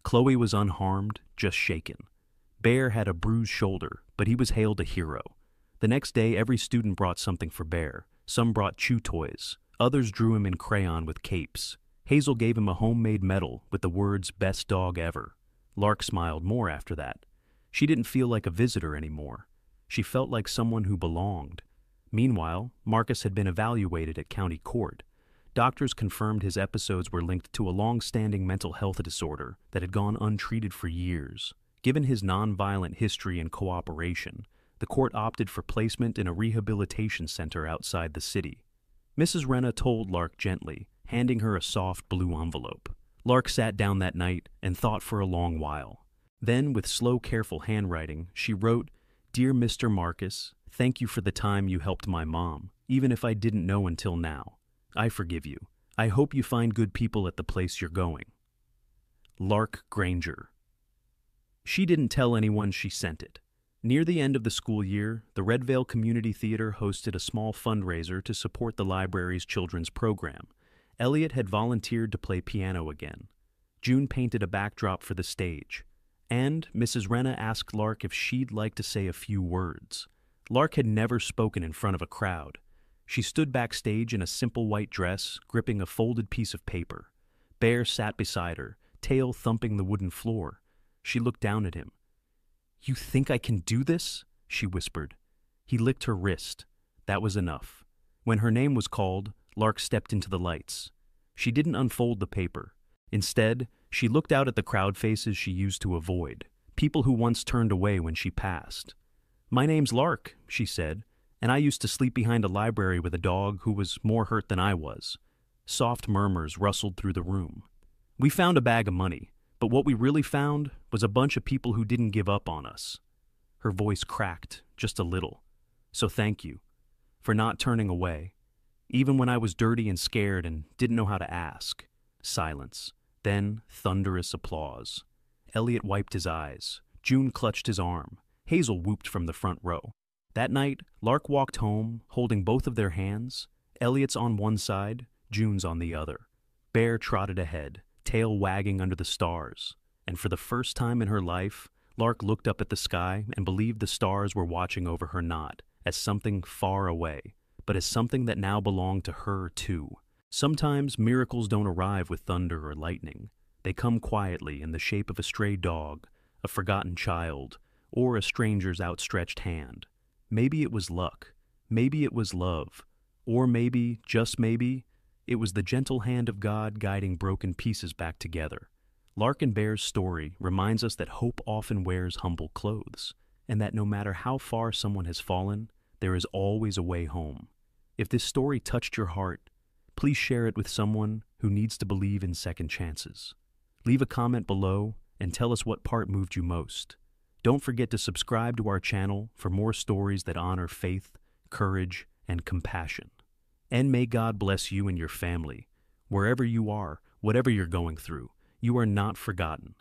Chloe was unharmed, just shaken. Bear had a bruised shoulder, but he was hailed a hero. The next day, every student brought something for Bear. Some brought chew toys. Others drew him in crayon with capes. Hazel gave him a homemade medal with the words, "Best dog ever." Lark smiled more after that. She didn't feel like a visitor anymore. She felt like someone who belonged. Meanwhile, Marcus had been evaluated at county court. Doctors confirmed his episodes were linked to a long-standing mental health disorder that had gone untreated for years. Given his nonviolent history and cooperation, the court opted for placement in a rehabilitation center outside the city. Mrs. Renna told Lark gently, handing her a soft blue envelope. Lark sat down that night and thought for a long while. Then, with slow, careful handwriting, she wrote, "Dear Mr. Marcus, thank you for the time you helped my mom, even if I didn't know until now. I forgive you. I hope you find good people at the place you're going. Lark Granger." She didn't tell anyone she sent it. Near the end of the school year, the Redvale Community Theater hosted a small fundraiser to support the library's children's program. Elliot had volunteered to play piano again. June painted a backdrop for the stage. And Mrs. Renna asked Lark if she'd like to say a few words. Lark had never spoken in front of a crowd. She stood backstage in a simple white dress, gripping a folded piece of paper. Bear sat beside her, tail thumping the wooden floor. She looked down at him. "You think I can do this?" she whispered. He licked her wrist. That was enough. When her name was called, Lark stepped into the lights. She didn't unfold the paper. Instead, she looked out at the crowd faces she used to avoid, people who once turned away when she passed. "My name's Lark," she said, "and I used to sleep behind a library with a dog who was more hurt than I was." Soft murmurs rustled through the room. "We found a bag of money, but what we really found was a bunch of people who didn't give up on us." Her voice cracked, just a little. "So thank you for not turning away, even when I was dirty and scared and didn't know how to ask. Silence. Then thunderous applause. Elliot wiped his eyes. June clutched his arm. Hazel whooped from the front row. That night, Lark walked home, holding both of their hands. Elliot's on one side, June's on the other. Bear trotted ahead, tail wagging under the stars. And for the first time in her life, Lark looked up at the sky and believed the stars were watching over her not as something far away, but as something that now belonged to her too. Sometimes miracles don't arrive with thunder or lightning. They come quietly in the shape of a stray dog, a forgotten child, or a stranger's outstretched hand. Maybe it was luck, maybe it was love, or maybe, just maybe, it was the gentle hand of God guiding broken pieces back together. Lark and Bear's story reminds us that hope often wears humble clothes, and that no matter how far someone has fallen, there is always a way home. If this story touched your heart, please share it with someone who needs to believe in second chances. Leave a comment below and tell us what part moved you most. Don't forget to subscribe to our channel for more stories that honor faith, courage, and compassion. And may God bless you and your family. Wherever you are, whatever you're going through, you are not forgotten.